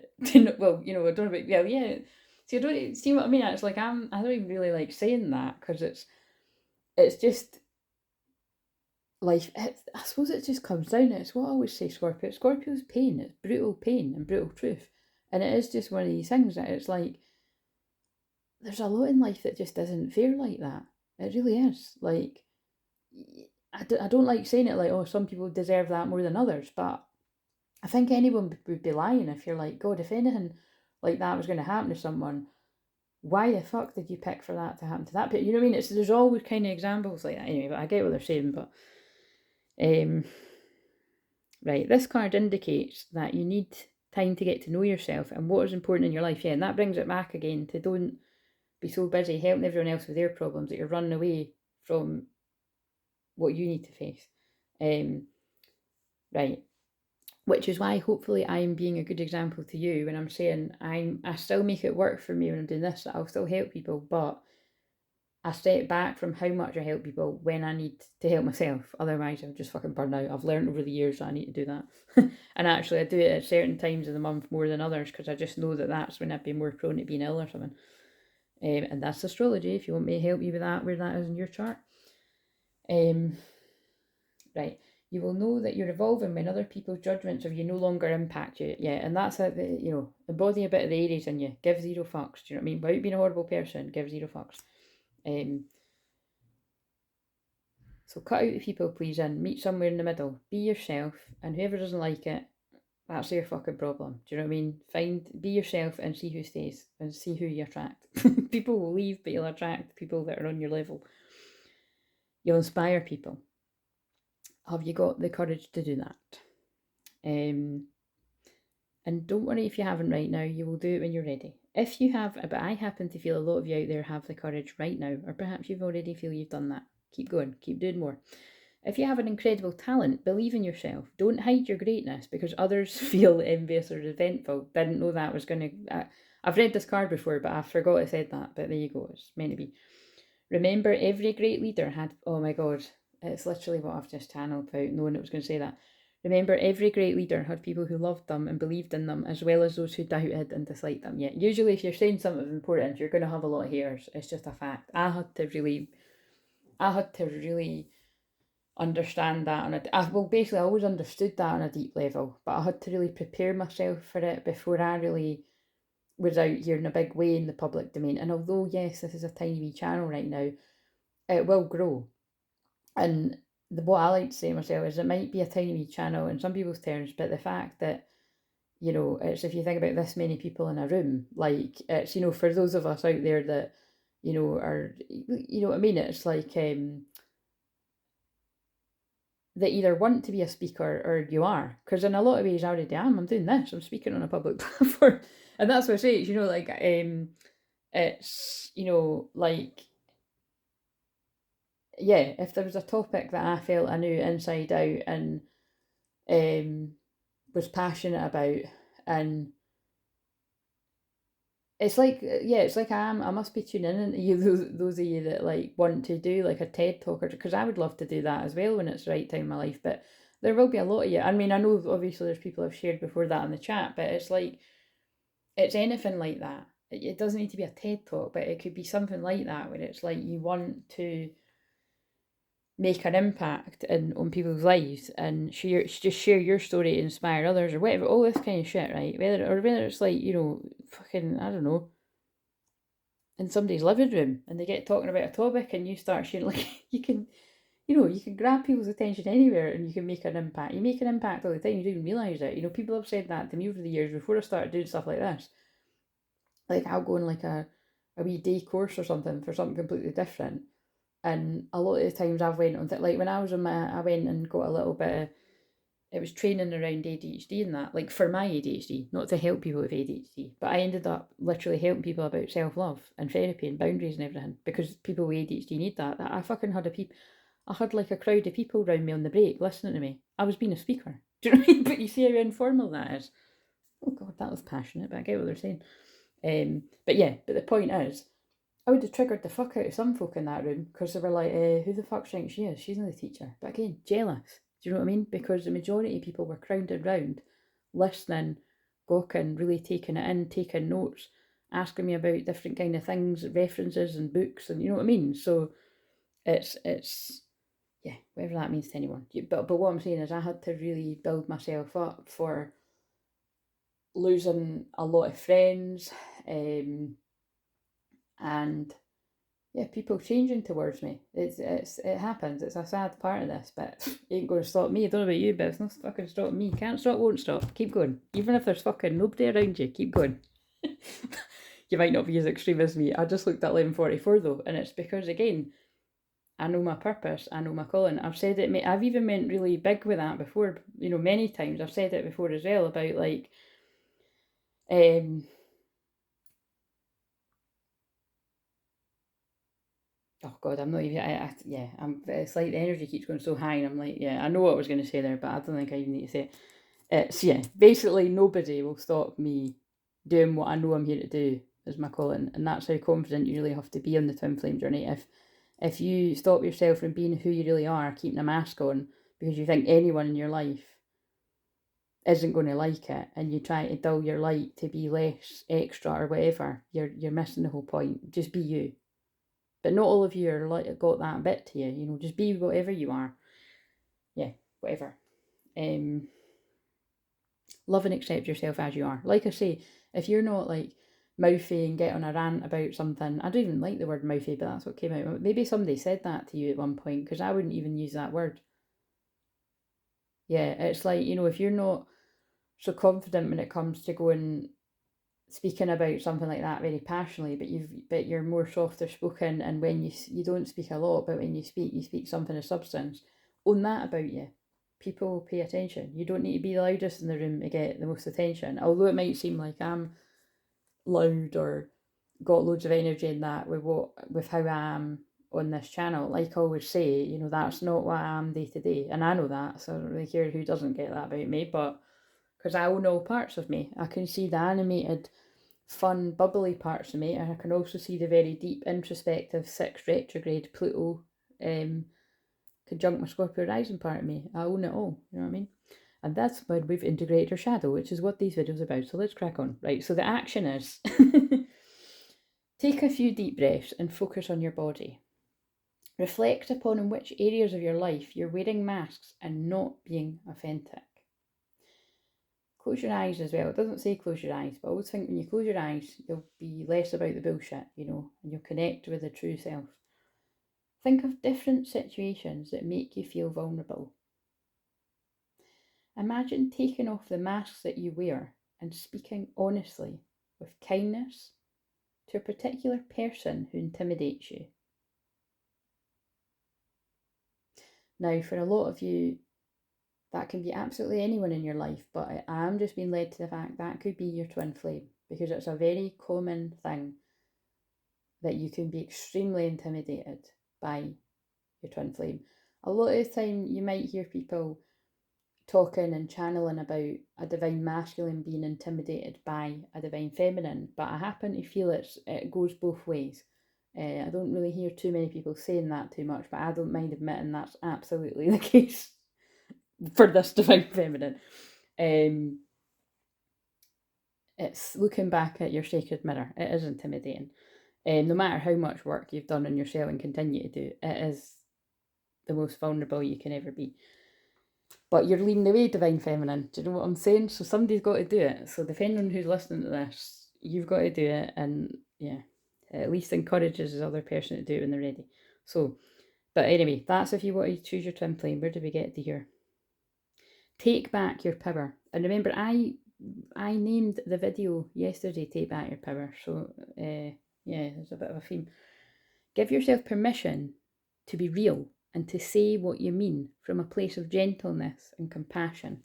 S2: well, I don't know, well, yeah. See, I don't see what I mean. It's like I don't even really like saying that, because it's just life. I suppose it just comes down to, it's what I always say, Scorpio. Scorpio's pain. It's brutal pain and brutal truth, and it is just one of these things that it's like there's a lot in life that just isn't fair like that. It really is. Like, I don't like saying it like, oh, some people deserve that more than others, but I think anyone would be lying if you're like, God, if anything like that was going to happen to someone, why the fuck did you pick for that to happen to that? But you know what I mean? There's always kind of examples like that. Anyway, but I get what they're saying. But right, this card indicates that you need time to get to know yourself and what is important in your life. Yeah, and that brings it back again to don't be so busy helping everyone else with their problems that you're running away from what you need to face. Right. Which is why hopefully I'm being a good example to you when I'm saying I still make it work for me when I'm doing this. I'll still help people, but I step back from how much I help people when I need to help myself. Otherwise, I'll just fucking burn out. I've learned over the years that I need to do that. And actually, I do it at certain times of the month more than others, because I just know that that's when I'd be more prone to being ill or something. And that's astrology, if you want me to help you with that, where that is in your chart. Right. You will know that you're evolving when other people's judgments of you no longer impact you. Yeah, and that's it. Embody a bit of the Aries in you. Give zero fucks. Do you know what I mean? Without being a horrible person, give zero fucks. So cut out the people pleasing. Meet somewhere in the middle. Be yourself, and whoever doesn't like it, that's their fucking problem. Do you know what I mean? Be yourself and see who stays and see who you attract. People will leave, but you'll attract people that are on your level. You'll inspire people. Have you got the courage to do that? And don't worry if you haven't right now, you will do it when you're ready. If you have, but I happen to feel a lot of you out there have the courage right now, or perhaps you've already feel you've done that. Keep going, keep doing more. If you have an incredible talent, believe in yourself. Don't hide your greatness because others feel envious or resentful. Didn't know that was going to... I've read this card before, but I forgot I said that. But there you go, it's meant to be. Remember, every great leader had... Oh my God, it's literally what I've just channeled without knowing it was going to say that. Remember, every great leader had people who loved them and believed in them, as well as those who doubted and disliked them. Yeah, usually if you're saying something important, you're going to have a lot of haters. It's just a fact. I had to really understand that basically I always understood that on a deep level, but I had to really prepare myself for it before I really was out here in a big way in the public domain. And although, yes, this is a tiny wee channel right now, it will grow. And what I like to say to myself is it might be a tiny wee channel in some people's terms, but the fact that, it's, if you think about this many people in a room, like, it's, for those of us out there that, are, you know what I mean? It's like, that either want to be a speaker or you are. Because in a lot of ways I already am. I'm doing this. I'm speaking on a public platform. And that's what I say. It's, it's, like, yeah, if there was a topic that I felt I knew inside out and was passionate about and It's like, yeah, it's like I must be tuning into you, those of you that like want to do like a TED talk, or because I would love to do that as well when it's the right time in my life. But there will be a lot of you. I mean, I know obviously there's people I've shared before that in the chat, but it's like it's anything like that. It doesn't need to be a TED talk, but it could be something like that where it's like you want to make an impact on people's lives and share your story to inspire others or whatever, all this kind of shit, right? Whether it's like, fucking, I don't know, in somebody's living room and they get talking about a topic and you start sharing, like, you can grab people's attention anywhere and you can make an impact. You make an impact all the time, you don't even realise it. People have said that to me over the years before I started doing stuff like this. Like, I'll go on like a wee day course or something for something completely different. And a lot of the times I've went on like when I was I went and got a little bit of, it was training around ADHD and that, like for my ADHD, not to help people with ADHD, but I ended up literally helping people about self-love and therapy and boundaries and everything because people with ADHD need that. I fucking had I had like a crowd of people around me on the break listening to me. I was being a speaker. Do you know what I mean? But you see how informal that is. Oh God, that was passionate, but I get what they're saying. But the point is, I would have triggered the fuck out of some folk in that room because they were like, who the fuck think she is? She's not the teacher. But again, jealous. Do you know what I mean? Because the majority of people were crowded round, listening, gawking, really taking it in, taking notes, asking me about different kind of things, references and books, and you know what I mean? So it's yeah, whatever that means to anyone. But what I'm saying is I had to really build myself up for losing a lot of friends, and yeah, people changing towards me. It happens. It's a sad part of this, but it ain't going to stop me. I don't know about you, but it's not fucking stopping me. Can't stop, won't stop. Keep going. Even if there's fucking nobody around you, keep going. You might not be as extreme as me. I just looked at 1144 though, and it's because again, I know my purpose. I know my calling. I've said it. I've even went really big with that before. Many times I've said it before as well about like, oh God, I'm not even. Yeah, It's like the energy keeps going so high, and I'm like, yeah, I know what I was going to say there, but I don't think I even need to say it. It's yeah, basically nobody will stop me doing what I know I'm here to do is my calling, and that's how confident you really have to be on the twin flame journey. If you stop yourself from being who you really are, keeping a mask on because you think anyone in your life isn't going to like it, and you try to dull your light to be less extra or whatever, you're missing the whole point. Just be you. But not all of you are like got that bit to you. Just be whatever you are. Yeah, whatever. Love and accept yourself as you are. Like I say, if you're not like mouthy and get on a rant about something, I don't even like the word mouthy, but that's what came out. Maybe somebody said that to you at one point because I wouldn't even use that word. Yeah, it's like, if you're not so confident when it comes to going speaking about something like that very passionately, but you're more softer spoken, and when you don't speak a lot, but when you speak something of substance. Own that about you. People pay attention. You don't need to be the loudest in the room to get the most attention. Although it might seem like I'm loud or got loads of energy in that with how I am on this channel. Like I always say, that's not what I am day to day, and I know that, so I don't really care who doesn't get that about me. But because I own all parts of me, I can see the animated fun, bubbly parts of me, and I can also see the very deep, introspective, 6 retrograde Pluto conjunct my Scorpio rising part of me. I own it all, you know what I mean? And that's when we've integrated our shadow, which is what these videos are about. So let's crack on. Right, so the action is take a few deep breaths and focus on your body. Reflect upon in which areas of your life you're wearing masks and not being authentic. Close your eyes as well. It doesn't say close your eyes, but I always think when you close your eyes, you'll be less about the bullshit, and you'll connect with the true self. Think of different situations that make you feel vulnerable. Imagine taking off the masks that you wear and speaking honestly, with kindness, to a particular person who intimidates you. Now, for a lot of you, that can be absolutely anyone in your life, but I am just being led to the fact that could be your twin flame, because it's a very common thing that you can be extremely intimidated by your twin flame. A lot of the time you might hear people talking and channeling about a divine masculine being intimidated by a divine feminine, but I happen to feel it goes both ways. I don't really hear too many people saying that too much, but I don't mind admitting that's absolutely the case for this divine feminine. It's looking back at your sacred mirror. It is intimidating. No matter how much work you've done on yourself and continue to do, it is the most vulnerable you can ever be. But you're leading the way, divine feminine. Do you know what I'm saying? So somebody's got to do it. So depending on who's listening to this, you've got to do it, and yeah, at least encourages the other person to do it when they're ready. So, but anyway, that's if you want to choose your twin flame. Where do we get to here? Take back your power. And remember, I named the video yesterday, Take Back Your Power. So yeah, there's a bit of a theme. Give yourself permission to be real and to say what you mean from a place of gentleness and compassion.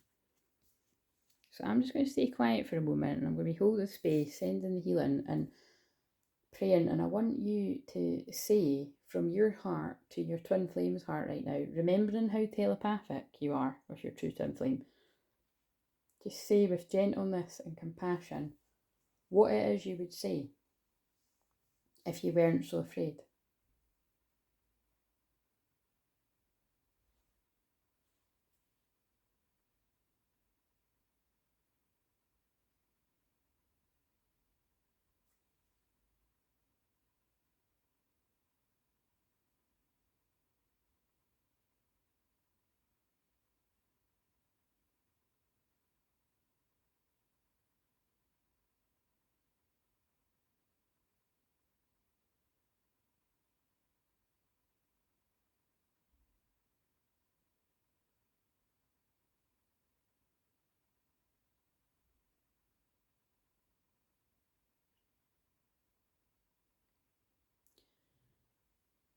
S2: So I'm just going to stay quiet for a moment, and I'm going to be holding space, sending the healing and praying. And I want you to say from your heart to your twin flame's heart right now, remembering how telepathic you are with your true twin flame. Just say with gentleness and compassion what it is you would say if you weren't so afraid.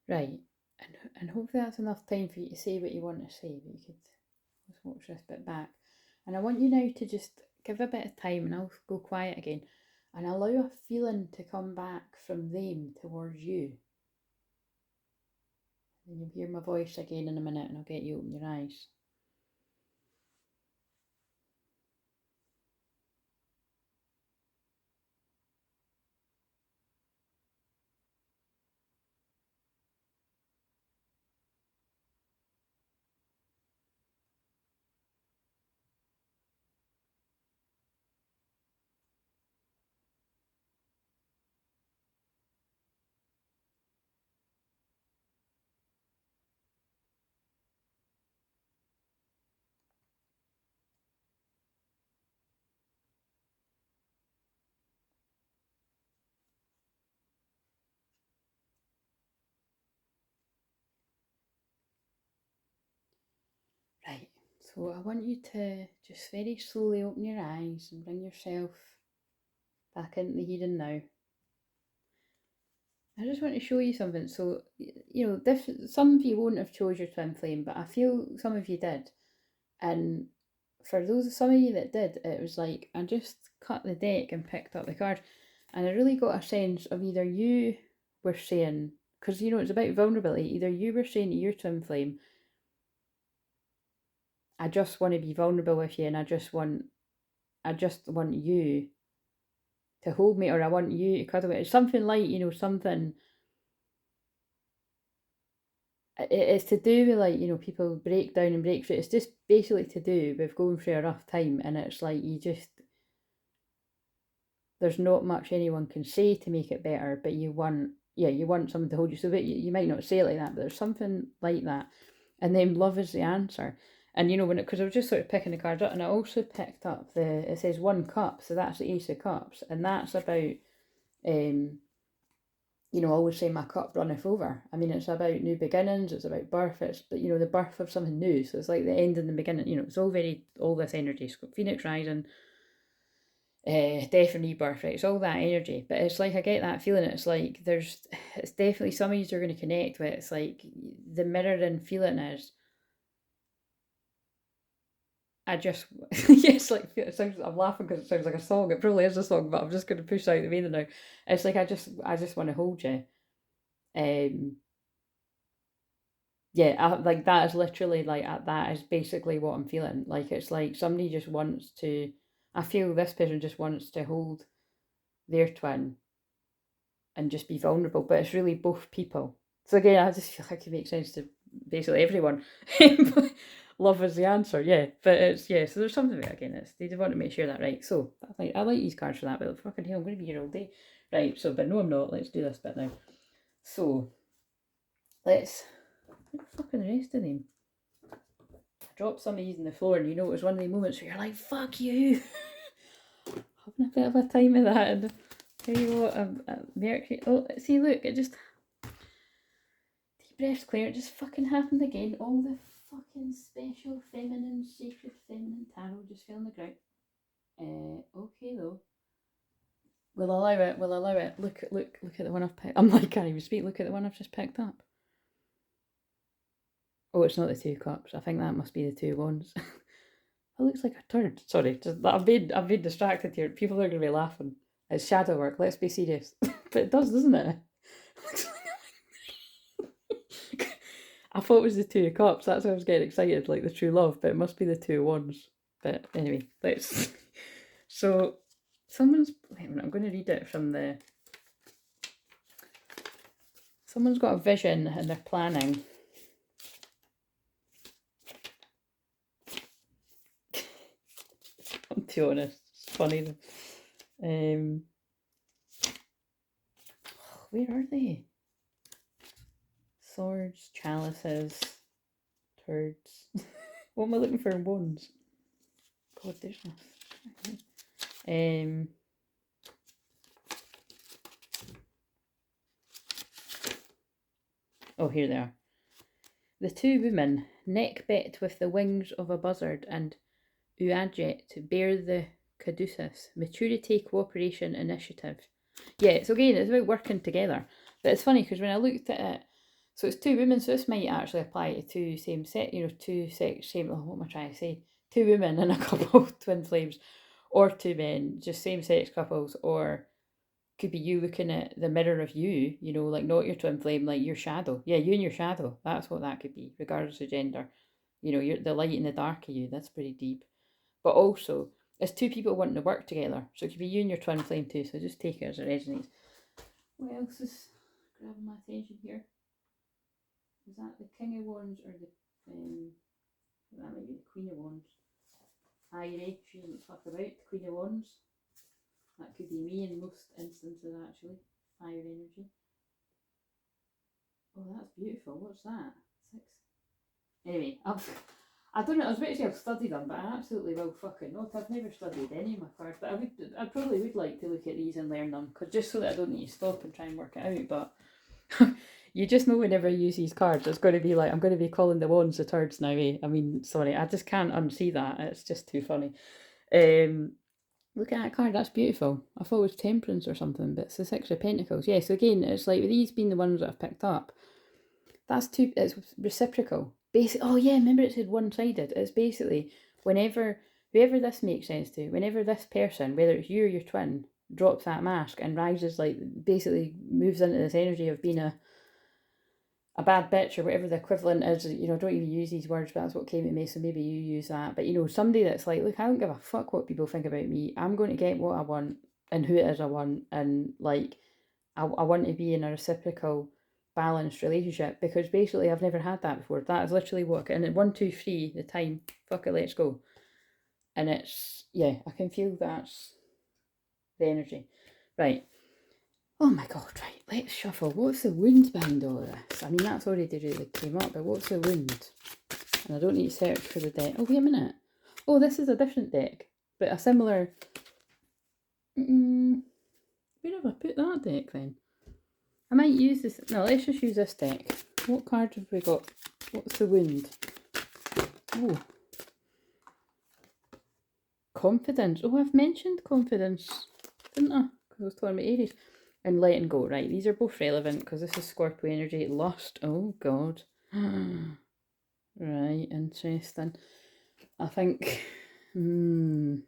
S2: Right, and hopefully that's enough time for you to say what you want to say, but you could just watch this bit back. And I want you now to just give a bit of time, and I'll go quiet again, and allow a feeling to come back from them towards you. And you'll hear my voice again in a minute, and I'll get you open your eyes. Right, so I want you to just very slowly open your eyes and bring yourself back into the here and now. I just want to show you something. So, you know, some of you won't have chose your twin flame, but I feel some of you did. And for some of you that did, it was like I just cut the deck and picked up the card, and I really got a sense of either you were saying, because you know it's about vulnerability, either you were saying to your twin flame, I just want to be vulnerable with you, and I just want you to hold me, or I want you to cuddle me. It's something like, you know, something. It's to do with, like, you know, people break down and break through. It's just basically to do with going through a rough time, and it's like there's not much anyone can say to make it better, but you want someone to hold you. So that you might not say it like that, but there's something like that. And then love is the answer. And you know, because I was just sort of picking the cards up, and I also picked up it says 1 cup, so that's the Ace of Cups, and that's about you know, I always say my cup runneth over. I mean, it's about new beginnings, it's about birth, it's, you know, the birth of something new. So it's like the end and the beginning, you know, it's all this energy. It's got Phoenix rising, death and rebirth, right? It's all that energy. But it's like I get that feeling, it's like it's definitely some of you are going to connect with. It's like the mirroring feeling is, I just, yes, like it sounds, I'm laughing because it sounds like a song. It probably is a song, but I'm just going to push out the meaning now. It's like I just want to hold you. Um, Yeah, like that is literally like that is basically what I'm feeling. Like it's like somebody just wants to. I feel this person just wants to hold their twin and just be vulnerable, but it's really both people. So again, I just feel like it makes sense to basically everyone. Love is the answer, yeah. But it's so there's something about it again. It's they want to make sure that right. So I like these cards for that. But fucking hell, I'm going to be here all day, right? So, but no, I'm not. Let's do this bit now. So let's fucking the rest of them. I dropped some of these on the floor, and it was one of the moments where you're like, "Fuck you." Having a bit of a time of that, and there you go. Mercury. Oh, see, look, it just deep breaths, Claire. It just fucking happened again. All the fucking special feminine, sacred feminine tarot just fell on the ground. Okay though. We'll allow it. We'll allow it. Look at the one I've picked. I'm like, can't even speak. Look at the one I've just picked up. Oh, it's not the 2 cups. I think that must be the 2 wands. It looks like a turd. Sorry, just I've been distracted here. People are gonna be laughing. It's shadow work. Let's be serious. But it does, doesn't it? I thought it was the 2 cups. That's why I was getting excited, like the true love. But it must be the 2 wands. But anyway, let's. So, someone's. Wait a minute. I'm going to read it from the. Someone's got a vision and they're planning. I'm too honest. It's funny. Where are they? Swords, chalices, turds. What am I looking for in wands? God, there's nothing. Oh, here they are. The 2 women, neck bet with the wings of a buzzard and Uadjet, bear the caduceus, maturity, cooperation, initiative. Yeah, so again, it's about working together. But it's funny because when I looked at it, so it's 2 women, so this might actually apply to 2 same sex, 2 sex, same, what am I trying to say? 2 women and a couple of twin flames, or 2 men, just same sex couples, or could be you looking at the mirror of you, like not your twin flame, like your shadow. Yeah, you and your shadow. That's what that could be, regardless of gender. You're the light and the dark of you. That's pretty deep. But also, it's 2 people wanting to work together. So it could be you and your twin flame too. So just take it as it resonates. What else is grabbing my attention here? Is that the King of Wands or the that might be the Queen of Wands? Aye, she doesn't fuck about. The Queen of Wands. That could be me in most instances, actually. Fire energy. Oh, that's beautiful. What's that? 6. Anyway, I don't know. I was about to say I've studied them, but I absolutely will fucking not. I've never studied any of my cards, but I probably would like to look at these and learn them, just so that I don't need to stop and try and work it out. But you just know whenever I use these cards, it's going to be like I'm going to be calling the wands the turds now. I mean, sorry, I just can't unsee that. It's just too funny. Look at that card, that's beautiful. I thought it was Temperance or something, but it's the 6 of Pentacles. Yeah, so again, it's like with these being the ones that I've picked up, it's reciprocal. Oh yeah, remember it said one-sided. It's basically whoever this makes sense to, whenever this person, whether it's you or your twin, drops that mask and rises, like basically moves into this energy of being a bad bitch or whatever the equivalent is, don't even use these words, but that's what came to me, so maybe you use that. But somebody that's like, look, I don't give a fuck what people think about me. I'm going to get what I want and who it is I want, and like I want to be in a reciprocal, balanced relationship, because basically I've never had that before. That is literally what, and at 1, 2, 3, the time, fuck it, let's go. And it's, yeah, I can feel that's the energy. Right. Oh my god, right, let's shuffle. What's the wound behind all of this? I mean, that's already really came up, but what's the wound? And I don't need to search for the deck. Oh, wait a minute. Oh, this is a different deck, but a similar... Where have I put that deck then? I might use this... No, let's just use this deck. What card have we got? What's the wound? Oh. Confidence. Oh, I've mentioned confidence, didn't I? Because I was talking about Aries. And letting go, right? These are both relevant because this is Scorpio energy. Lust, oh god. Right, interesting. I think, before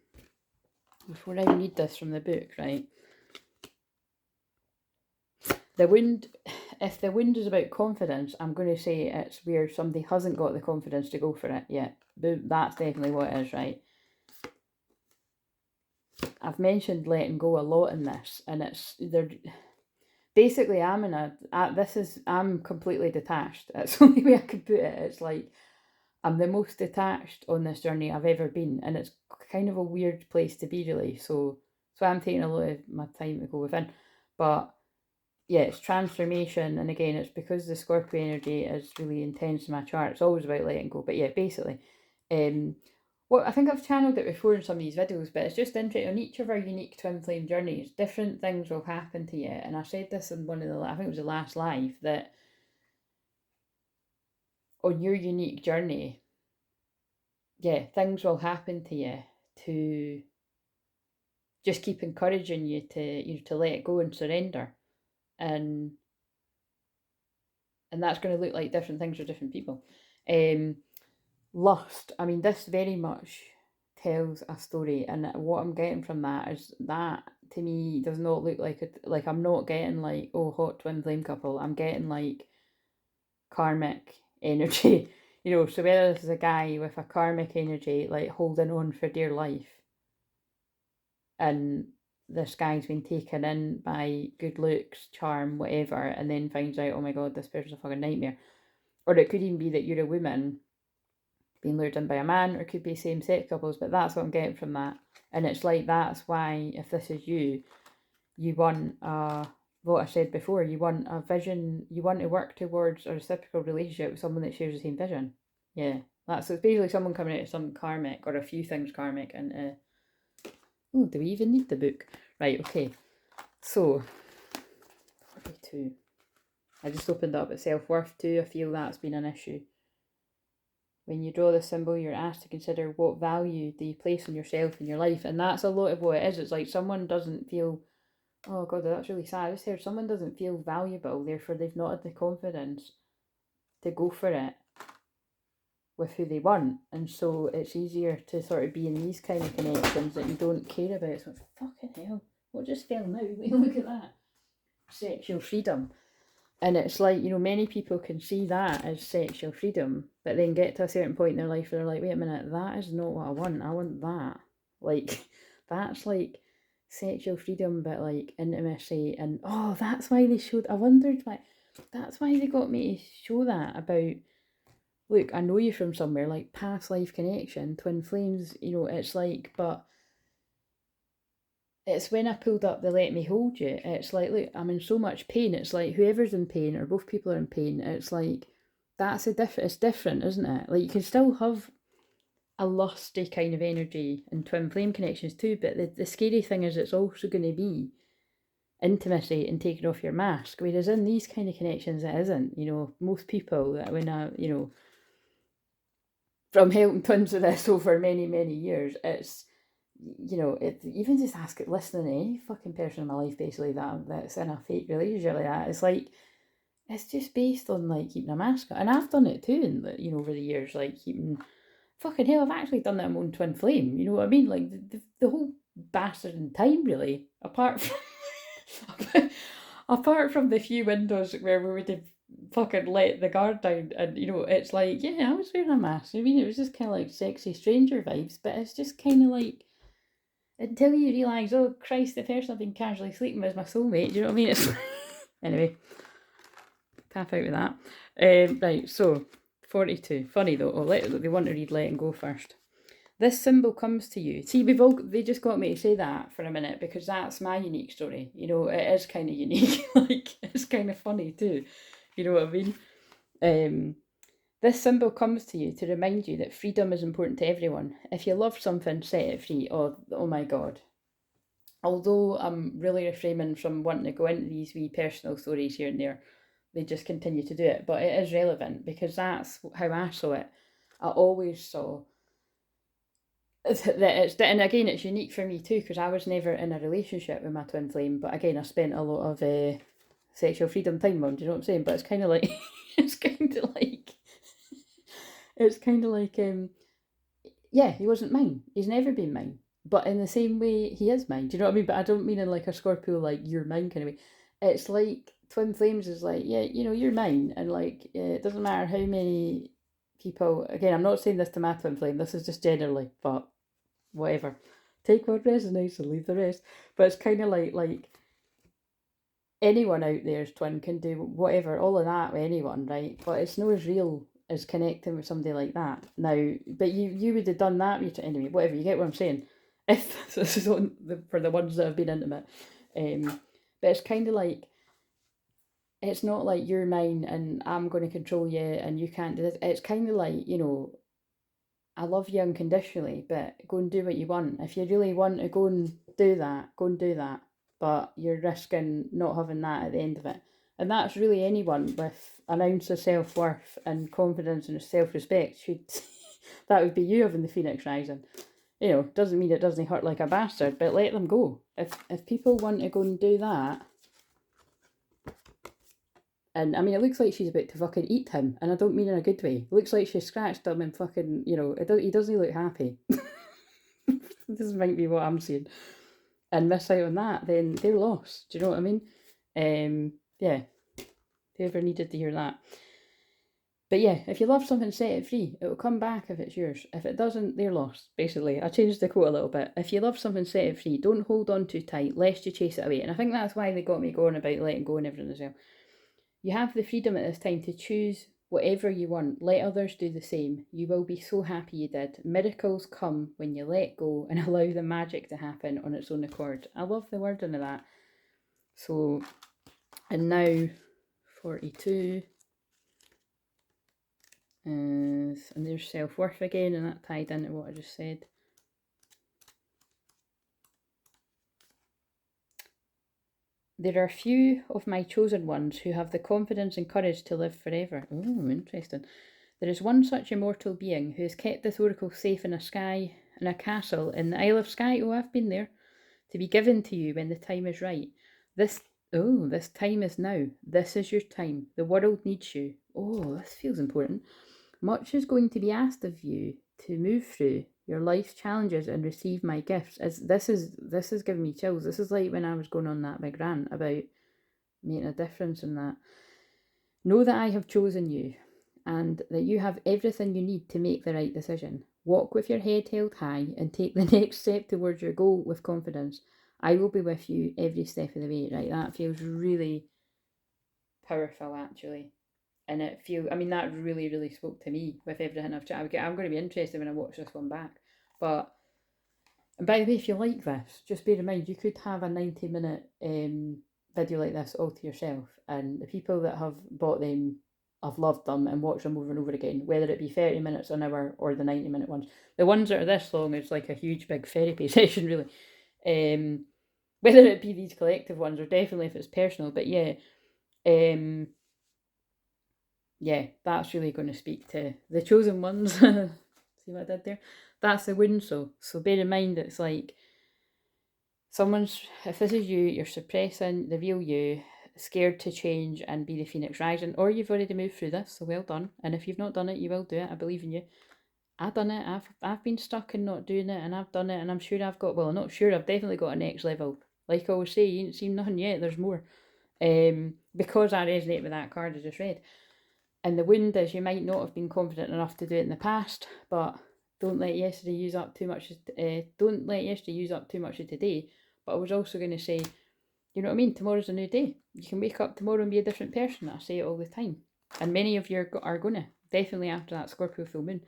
S2: I read this from the book, right? The wound if the wound is about confidence, I'm going to say it's where somebody hasn't got the confidence to go for it yet. That's definitely what it is, right? I've mentioned letting go a lot in this, and it's there. Basically, I'm completely detached. That's the only way I could put it. It's like I'm the most detached on this journey I've ever been, and it's kind of a weird place to be, really. So I'm taking a lot of my time to go within, but yeah, it's transformation, and again, it's because the Scorpio energy is really intense in my chart. It's always about letting go, but yeah, basically, well, I think I've channeled it before in some of these videos, but it's just interesting. On each of our unique twin flame journeys, different things will happen to you, and I said this in one of the, I think it was the last live, that on your unique journey, yeah, things will happen to you to just keep encouraging you to let go and surrender, and that's going to look like different things for different people. Lust, I mean, this very much tells a story, and what I'm getting from that is that to me does not look like it. Like, I'm not getting like, oh, hot twin flame couple. I'm getting like karmic energy. So whether this is a guy with a karmic energy like holding on for dear life, and this guy's been taken in by good looks, charm, whatever, and then finds out, oh my god, this person's a fucking nightmare. Or it could even be that you're a woman being lured in by a man, or it could be same-sex couples, but that's what I'm getting from that. And it's like, that's why, if this is you want what I said before, you want a vision, you want to work towards a reciprocal relationship with someone that shares the same vision. Yeah, it's basically someone coming out of some karmic, or a few things karmic, and oh, do we even need the book? Right, okay. So, 42. I just opened up at self-worth too. I feel that's been an issue. When you draw this symbol, you're asked to consider what value do you place on yourself in your life. And that's a lot of what it is. It's like someone doesn't feel, oh God, that's really sad. I just heard someone doesn't feel valuable, therefore they've not had the confidence to go for it with who they want. And so it's easier to sort of be in these kind of connections that you don't care about. It's like, fucking hell, what just fell now? Look at that. Sexual freedom. And it's like, many people can see that as sexual freedom, but then get to a certain point in their life where they're like, wait a minute, that is not what I want. I want that. Like, that's like sexual freedom, but like intimacy. And oh, that's why they showed, I wondered why, that's why they got me to show that about, look, I know you from somewhere, like past life connection, twin flames, it's like, but it's when I pulled up the let me hold you, it's like, look, I'm in so much pain. It's like whoever's in pain, or both people are in pain, it's like, it's different, isn't it? Like, you can still have a lusty kind of energy in twin flame connections too, but the scary thing is it's also going to be intimacy and taking off your mask, whereas in these kind of connections it isn't. Most people that when from helping twins with this over many, many years, it's, even just listening to any fucking person in my life basically that's in a fake relationship like that, it's like, it's just based on like keeping a mask on. And I've done it too, in over the years, like keeping, fucking hell, I've actually done that in my own twin flame, you know what I mean? Like the whole bastard in time, really, apart from apart from the few windows where we would have fucking let the guard down, and it's like, yeah, I was wearing a mask. I mean, it was just kind of like sexy stranger vibes, but it's just kind of like, until you realise, oh Christ, the person I've been casually sleeping with is my soulmate. Do you know what I mean? It's anyway, tap out with that. Right, so 42. Funny though. They want to read letting go first. This symbol comes to you. See, they just got me to say that for a minute because that's my unique story. It is kind of unique. Like, it's kind of funny too. You know what I mean? This symbol comes to you to remind you that freedom is important to everyone. If you love something, set it free. Oh my God. Although I'm really refraining from wanting to go into these wee personal stories here and there, they just continue to do it. But it is relevant because that's how I saw it. I always saw that and again, it's unique for me too because I was never in a relationship with my twin flame. But again, I spent a lot of sexual freedom time on. Do you know what I'm saying? But it's kind of like, it's kind of like, yeah, he wasn't mine. He's never been mine. But in the same way, he is mine. Do you know what I mean? But I don't mean in like a Scorpio, like, you're mine kind of way. it's like Twinflames is like, yeah, you know, you're mine, and like it doesn't matter how many people. Again, I'm not saying this to my twin flame. This is just generally, but whatever. Take what resonates and leave the rest. But it's kind of like anyone out there's twin can do whatever, all of that with anyone, right? But it's not as real as connecting with somebody like that. Now, but you would have done that with anyway. Whatever, you get what I'm saying. If this is on for the ones that have been intimate, but it's kind of like it's not like you're mine and I'm going to control you and you can't do this. It's kind of like, you know, I love you unconditionally, but go and do what you want. If you really want to go and do that, go and do that. But you're risking not having that at the end of it. And that's really anyone with an ounce of self worth and confidence and self respect should. That would be you having the Phoenix rising. You know, doesn't mean it doesn't hurt like a bastard, but let them go. If people want to go and do that, and I mean, it looks like she's about to fucking eat him, and I don't mean in a good way. It looks like she scratched him and fucking, you know, he doesn't look happy. This might be what I'm saying. And miss out on that, then they're lost. Do you know what I mean? Yeah. Whoever needed to hear that. But yeah, if you love something, set it free. It will come back if it's yours. If it doesn't, they're lost, basically. I changed the quote a little bit. If you love something, set it free. Don't hold on too tight, lest you chase it away. And I think that's why they got me going about letting go and everything as well. You have the freedom at this time to choose whatever you want. Let others do the same. You will be so happy you did. Miracles come when you let go and allow the magic to happen on its own accord. I love the wording of that. So, and now 42 is, and there's self-worth again, and that tied into what I just said. There are few of my chosen ones who have the confidence and courage to live forever. Oh, interesting. There is one such immortal being who has kept this oracle safe in a castle in the Isle of Skye. Oh, I've been there. To be given to you when the time is right. This time is now. This is your time. The world needs you. Oh, this feels important. Much is going to be asked of you to move through your life's challenges and receive my gifts. This is giving me chills. This is like when I was going on that big rant about making a difference in that. Know that I have chosen you and that you have everything you need to make the right decision. Walk with your head held high and take the next step towards your goal with confidence. I will be with you every step of the way. Right, that feels really powerful actually. And it feels, I mean, that really, really spoke to me with everything I've chatted. I'm going to be interested when I watch this one back. But, and by the way, if you like this, just bear in mind, you could have a 90-minute video like this all to yourself. And the people that have bought them, I've loved them and watched them over and over again, whether it be 30 minutes, an hour, or the 90-minute ones. The ones that are this long, it's like a huge big therapy session, really. Whether it be these collective ones or definitely if it's personal. But yeah, yeah, that's really going to speak to the chosen ones. See what I did there? That's the wound. So bear in mind, it's like if this is you, you're suppressing the real you, scared to change and be the Phoenix rising, or you've already moved through this, so well done. And if you've not done it, you will do it. I believe in you. I've done it. I've been stuck in not doing it, and I've done it, and I'm sure I've got. Well, I'm not sure. I've definitely got a next level. Like I always say, you ain't seen nothing yet. There's more. Because I resonate with that card I just read. And the wound is you might not have been confident enough to do it in the past, but don't let yesterday use up too much. Don't let yesterday use up too much of today. But I was also going to say, you know what I mean? Tomorrow's a new day. You can wake up tomorrow and be a different person. I say it all the time, and many of you are gonna, definitely after that Scorpio full moon.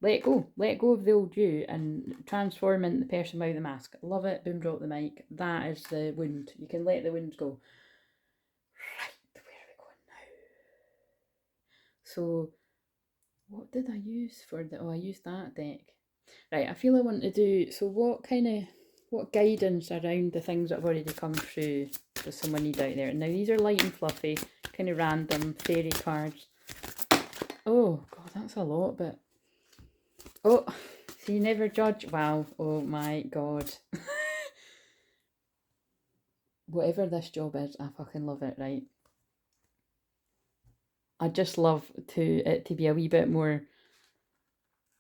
S2: Let go of the old you and transform into the person without the mask. Love it. Boom, drop the mic. That is the wound. You can let the wounds go. Right, where are we going now? So, what did I use for the? Oh, I used that deck. Right, I feel I want to do. So, what guidance around the things that have already come through does someone need out there? Now, these are light and fluffy, kind of random fairy cards. Oh God, that's a lot, but oh, see, never judge. Wow. Oh my God. Whatever this job is, I fucking love it. Right. I just love it to be a wee bit more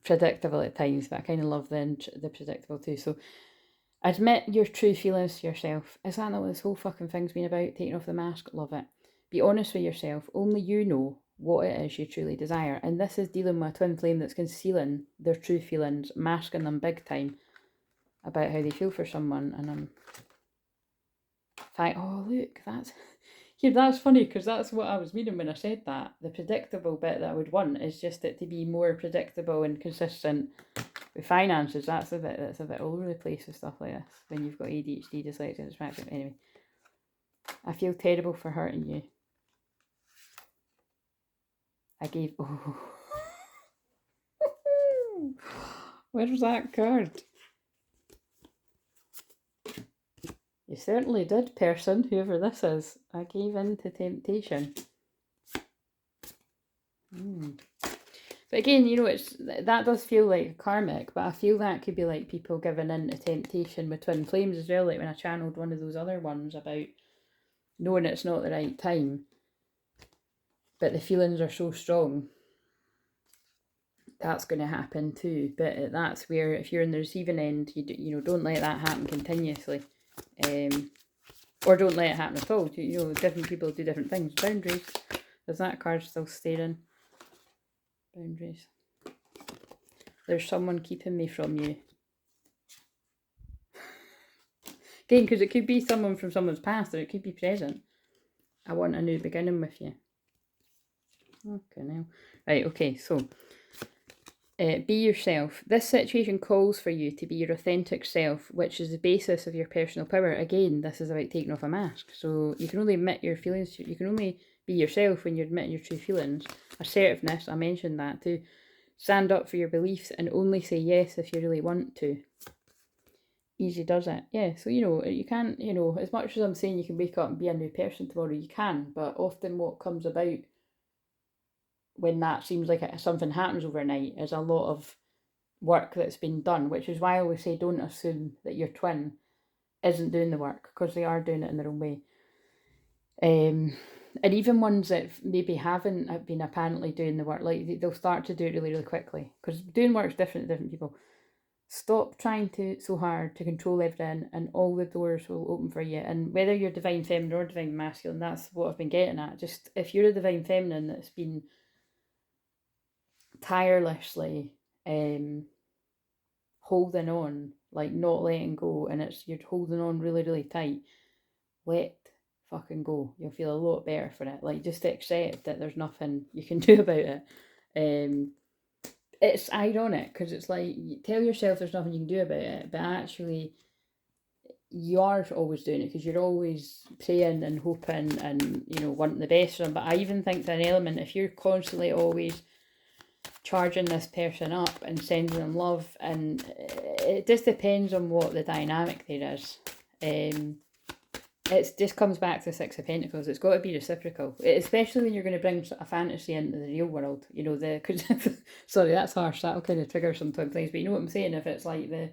S2: predictable at times, but I kind of love the predictable too. So Admit your true feelings to yourself. Is that not what this whole fucking thing's been about? Taking off the mask? Love it. Be honest with yourself. Only you know what it is you truly desire. And this is dealing with a twin flame that's concealing their true feelings, masking them big time about how they feel for someone. And I'm oh look, that's funny, because that's what I was meaning when I said that. The predictable bit that I would want is just it to be more predictable and consistent. With finances, that's a bit all over the place with stuff like this. When you've got ADHD, dyslexia, dyspraxia. Anyway, I feel terrible for hurting you. I gave. Oh, where's that card? You certainly did, person, whoever this is. I gave in to temptation. But again, you know, that does feel like karmic, but I feel that could be like people giving in to temptation with twin flames as well, like when I channeled one of those other ones about knowing it's not the right time, but the feelings are so strong. That's going to happen too, but that's where if you're in the receiving end, you know, don't let that happen continuously, or don't let it happen at all. You know, different people do different things. Boundaries. Is that card still staring? Boundaries. There's someone keeping me from you. Again, because it could be someone from someone's past, or it could be present. I want a new beginning with you. Okay, now. Right, okay, so be yourself. This situation calls for you to be your authentic self, which is the basis of your personal power. Again, this is about taking off a mask. So you can only admit your feelings. You can only be yourself when you're admitting your true feelings. Assertiveness, I mentioned that too. Stand up for your beliefs and only say yes if you really want to. Easy does it. Yeah, so, you know, you can't, you know, as much as I'm saying you can wake up and be a new person tomorrow, you can, but often what comes about when that seems like something happens overnight is a lot of work that's been done, which is why I always say don't assume that your twin isn't doing the work, because they are doing it in their own way. And even ones that maybe haven't been apparently doing the work, like they'll start to do it really, really quickly, because doing work is different to different people. Stop trying so hard to control everything, and all the doors will open for you. And whether you're divine feminine or divine masculine, that's what I've been getting at. Just if you're a divine feminine that's been tirelessly holding on, like not letting go, and you're holding on really, really tight, let fucking go. You'll feel a lot better for it. Like, just accept that there's nothing you can do about it. It's ironic, because it's like you tell yourself there's nothing you can do about it, but actually you are always doing it, because you're always praying and hoping and, you know, wanting the best for them. But I even think that an element, if you're constantly always charging this person up and sending them love, and it just depends on what the dynamic there is. It just comes back to the Six of Pentacles. It's got to be reciprocal, especially when you're going to bring a fantasy into the real world. You know, because sorry, that's harsh. That'll kind of trigger some things. But you know what I'm saying? If it's like the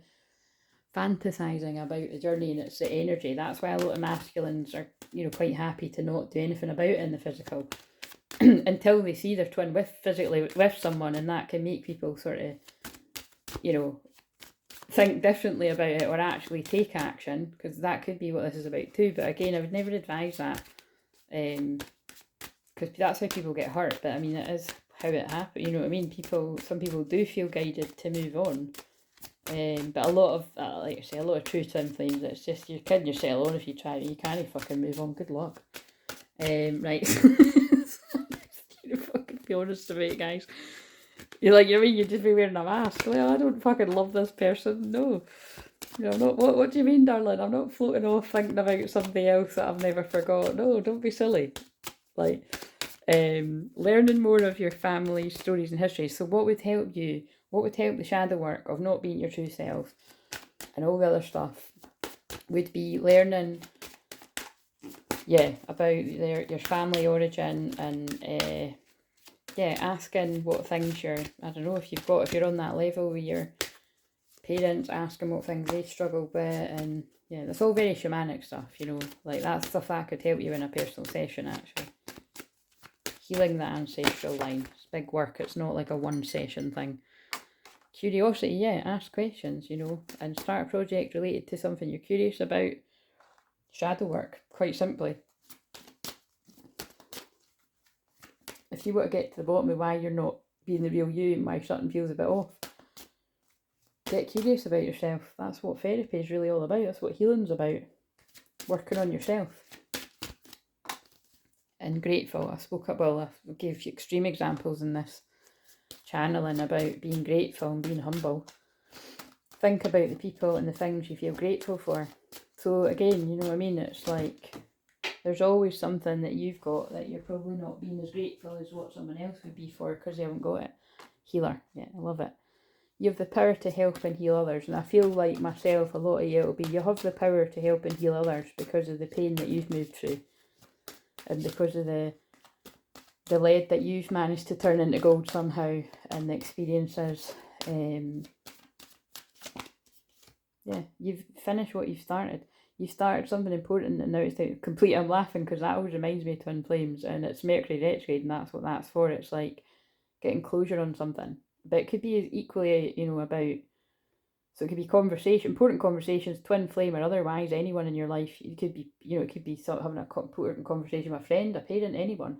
S2: fantasizing about the journey and it's the energy, that's why a lot of masculines are, you know, quite happy to not do anything about it in the physical until they see their twin physically with someone, and that can make people sort of, you know, think differently about it or actually take action, because that could be what this is about too. But again, I would never advise that, because that's how people get hurt. But I mean, it is how it happens, you know what I mean? Some people do feel guided to move on, but a lot of like I say, a lot of true twin flames, it's just you're kidding yourself on if you try. You can't fucking move on. Good luck. Right. Fucking be honest about it, guys. You're like, you mean you'd just be wearing a mask? Well, I don't fucking love this person. No. You know, I'm not, what do you mean, darling? I'm not floating off thinking about something else that I've never forgot. No, don't be silly. Like, learning more of your family stories and histories. So what would help you? What would help the shadow work of not being your true self and all the other stuff would be learning, about your family origin, and asking what things I don't know, if you're on that level with your parents, asking what things they struggle with, and that's all very shamanic stuff, you know, like that's stuff that could help you in a personal session, actually. Healing the ancestral line. It's big work, it's not like a one session thing. Curiosity, yeah, ask questions, you know, and start a project related to something you're curious about. Shadow work, quite simply. If you want to get to the bottom of why you're not being the real you and why something feels a bit off, get curious about yourself. That's what therapy is really all about. That's what healing's about. Working on yourself. And grateful. I gave you extreme examples in this channeling about being grateful and being humble. Think about the people and the things you feel grateful for. So again, you know what I mean? It's like there's always something that you've got that you're probably not being as grateful as what someone else would be for because they haven't got it. Healer, yeah, I love it. You have the power to help and heal others, and I feel like myself, a lot of you, it'll be you have the power to help and heal others because of the pain that you've moved through, and because of the lead that you've managed to turn into gold somehow, and the experiences. Yeah, you've finished what you've started. You started something important and now it's time to complete. I'm laughing because that always reminds me of Twin Flames, and it's Mercury retrograde, and that's what that's for. It's like getting closure on something. But it could be equally, you know, about, so it could be important conversations, twin flame or otherwise, anyone in your life. It could be, you know, it could be having a important conversation with a friend, a parent, anyone.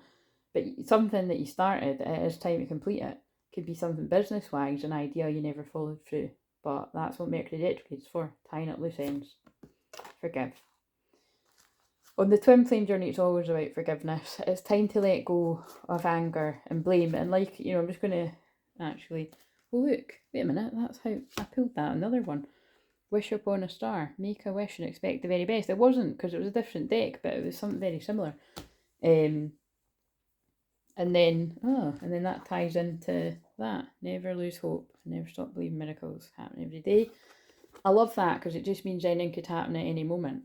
S2: But something that you started, it is time to complete it. Could be something business-wise, an idea you never followed through. But that's what Mercury retrograde is for, tying up loose ends. Forgive. On the twin flame journey, it's always about forgiveness. It's time to let go of anger and blame. And like, you know, I'm just going to actually, oh look, wait a minute, that's how I pulled that, another one. Wish upon a star, make a wish and expect the very best. It wasn't, because it was a different deck, but it was something very similar. And then that ties into that. Never lose hope, never stop believing miracles happen every day. I love that because it just means anything could happen at any moment.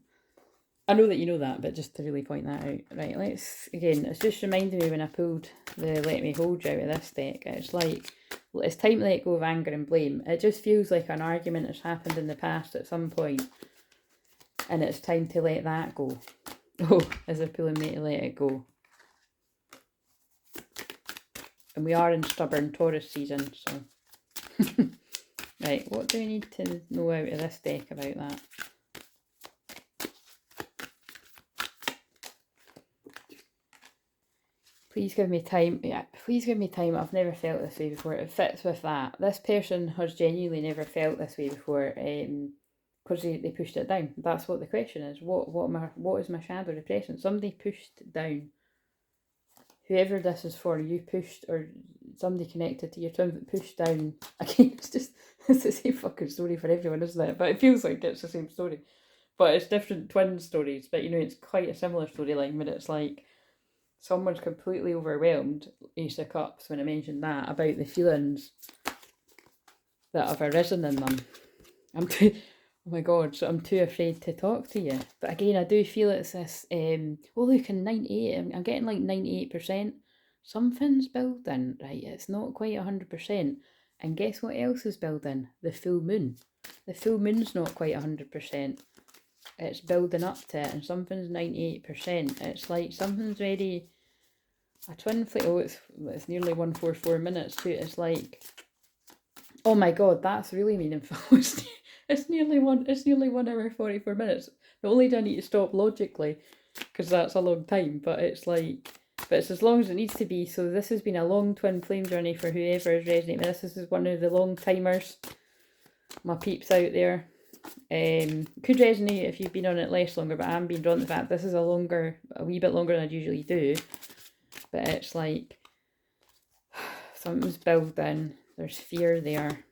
S2: I know that you know that, but just to really point that out. Right, it's just reminding me when I pulled the Let Me Hold You out of this deck. It's like, it's time to let go of anger and blame. It just feels like an argument has happened in the past at some point, and it's time to let that go. Oh, as a pulling me to let it go. And we are in stubborn Taurus season, so. Right, what do we need to know out of this deck about that? Please give me time. Yeah, please give me time. I've never felt this way before. It fits with that. This person has genuinely never felt this way before, because they pushed it down. That's what the question is. What is my shadow repressing? Somebody pushed down. Whoever this is for, you pushed, or somebody connected to your twin pushed down. Again, it's the same fucking story for everyone, isn't it? But it feels like it's the same story. But it's different twin stories. But you know, it's quite a similar storyline, but it's like someone's completely overwhelmed, Ace of Cups, when I mentioned that, about the feelings that have arisen in them. Oh my god, so I'm too afraid to talk to you. But again, I do feel it's this, oh look, in 98, I'm getting like 98%. Something's building, right? It's not quite 100%. And guess what else is building? The full moon. The full moon's not quite 100%. It's building up to it, and something's 98%. It's like something's ready. A twin flame. Oh, it's nearly 144 minutes too. It's like, oh my god, that's really meaningful. It's nearly 1 hour 44 minutes. Not only do I need to stop logically, because that's a long time, but it's like, but it's as long as it needs to be. So this has been a long twin flame journey for whoever is resonating with this. This is one of the long timers, my peeps out there. Could resonate if you've been on it less longer, but I'm being drawn to the fact this is a wee bit longer than I usually do. But it's like something's building. There's fear there.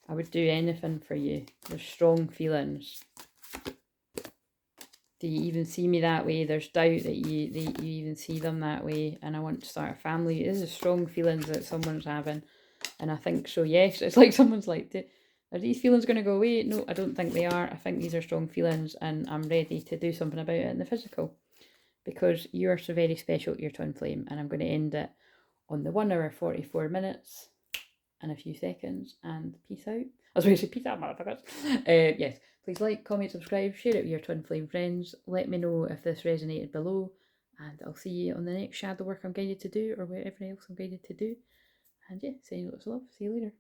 S2: I would do anything for you. There's strong feelings. Do you even see me that way? There's doubt that you even see them that way. And I want to start a family. This is strong feelings that someone's having. And I think so, yes. It's like someone's like, are these feelings going to go away? No, I don't think they are. I think these are strong feelings, and I'm ready to do something about it in the physical. Because you are so very special to your twin flame. And I'm going to end it on the 1 hour 44 minutes and a few seconds, and peace out. I was going to say peace out, motherfuckers. Yes, please like, comment, subscribe, share it with your twin flame friends. Let me know if this resonated below, and I'll see you on the next shadow work I'm guided to do, or whatever else I'm guided to do. And yeah, sending lots of love. See you later.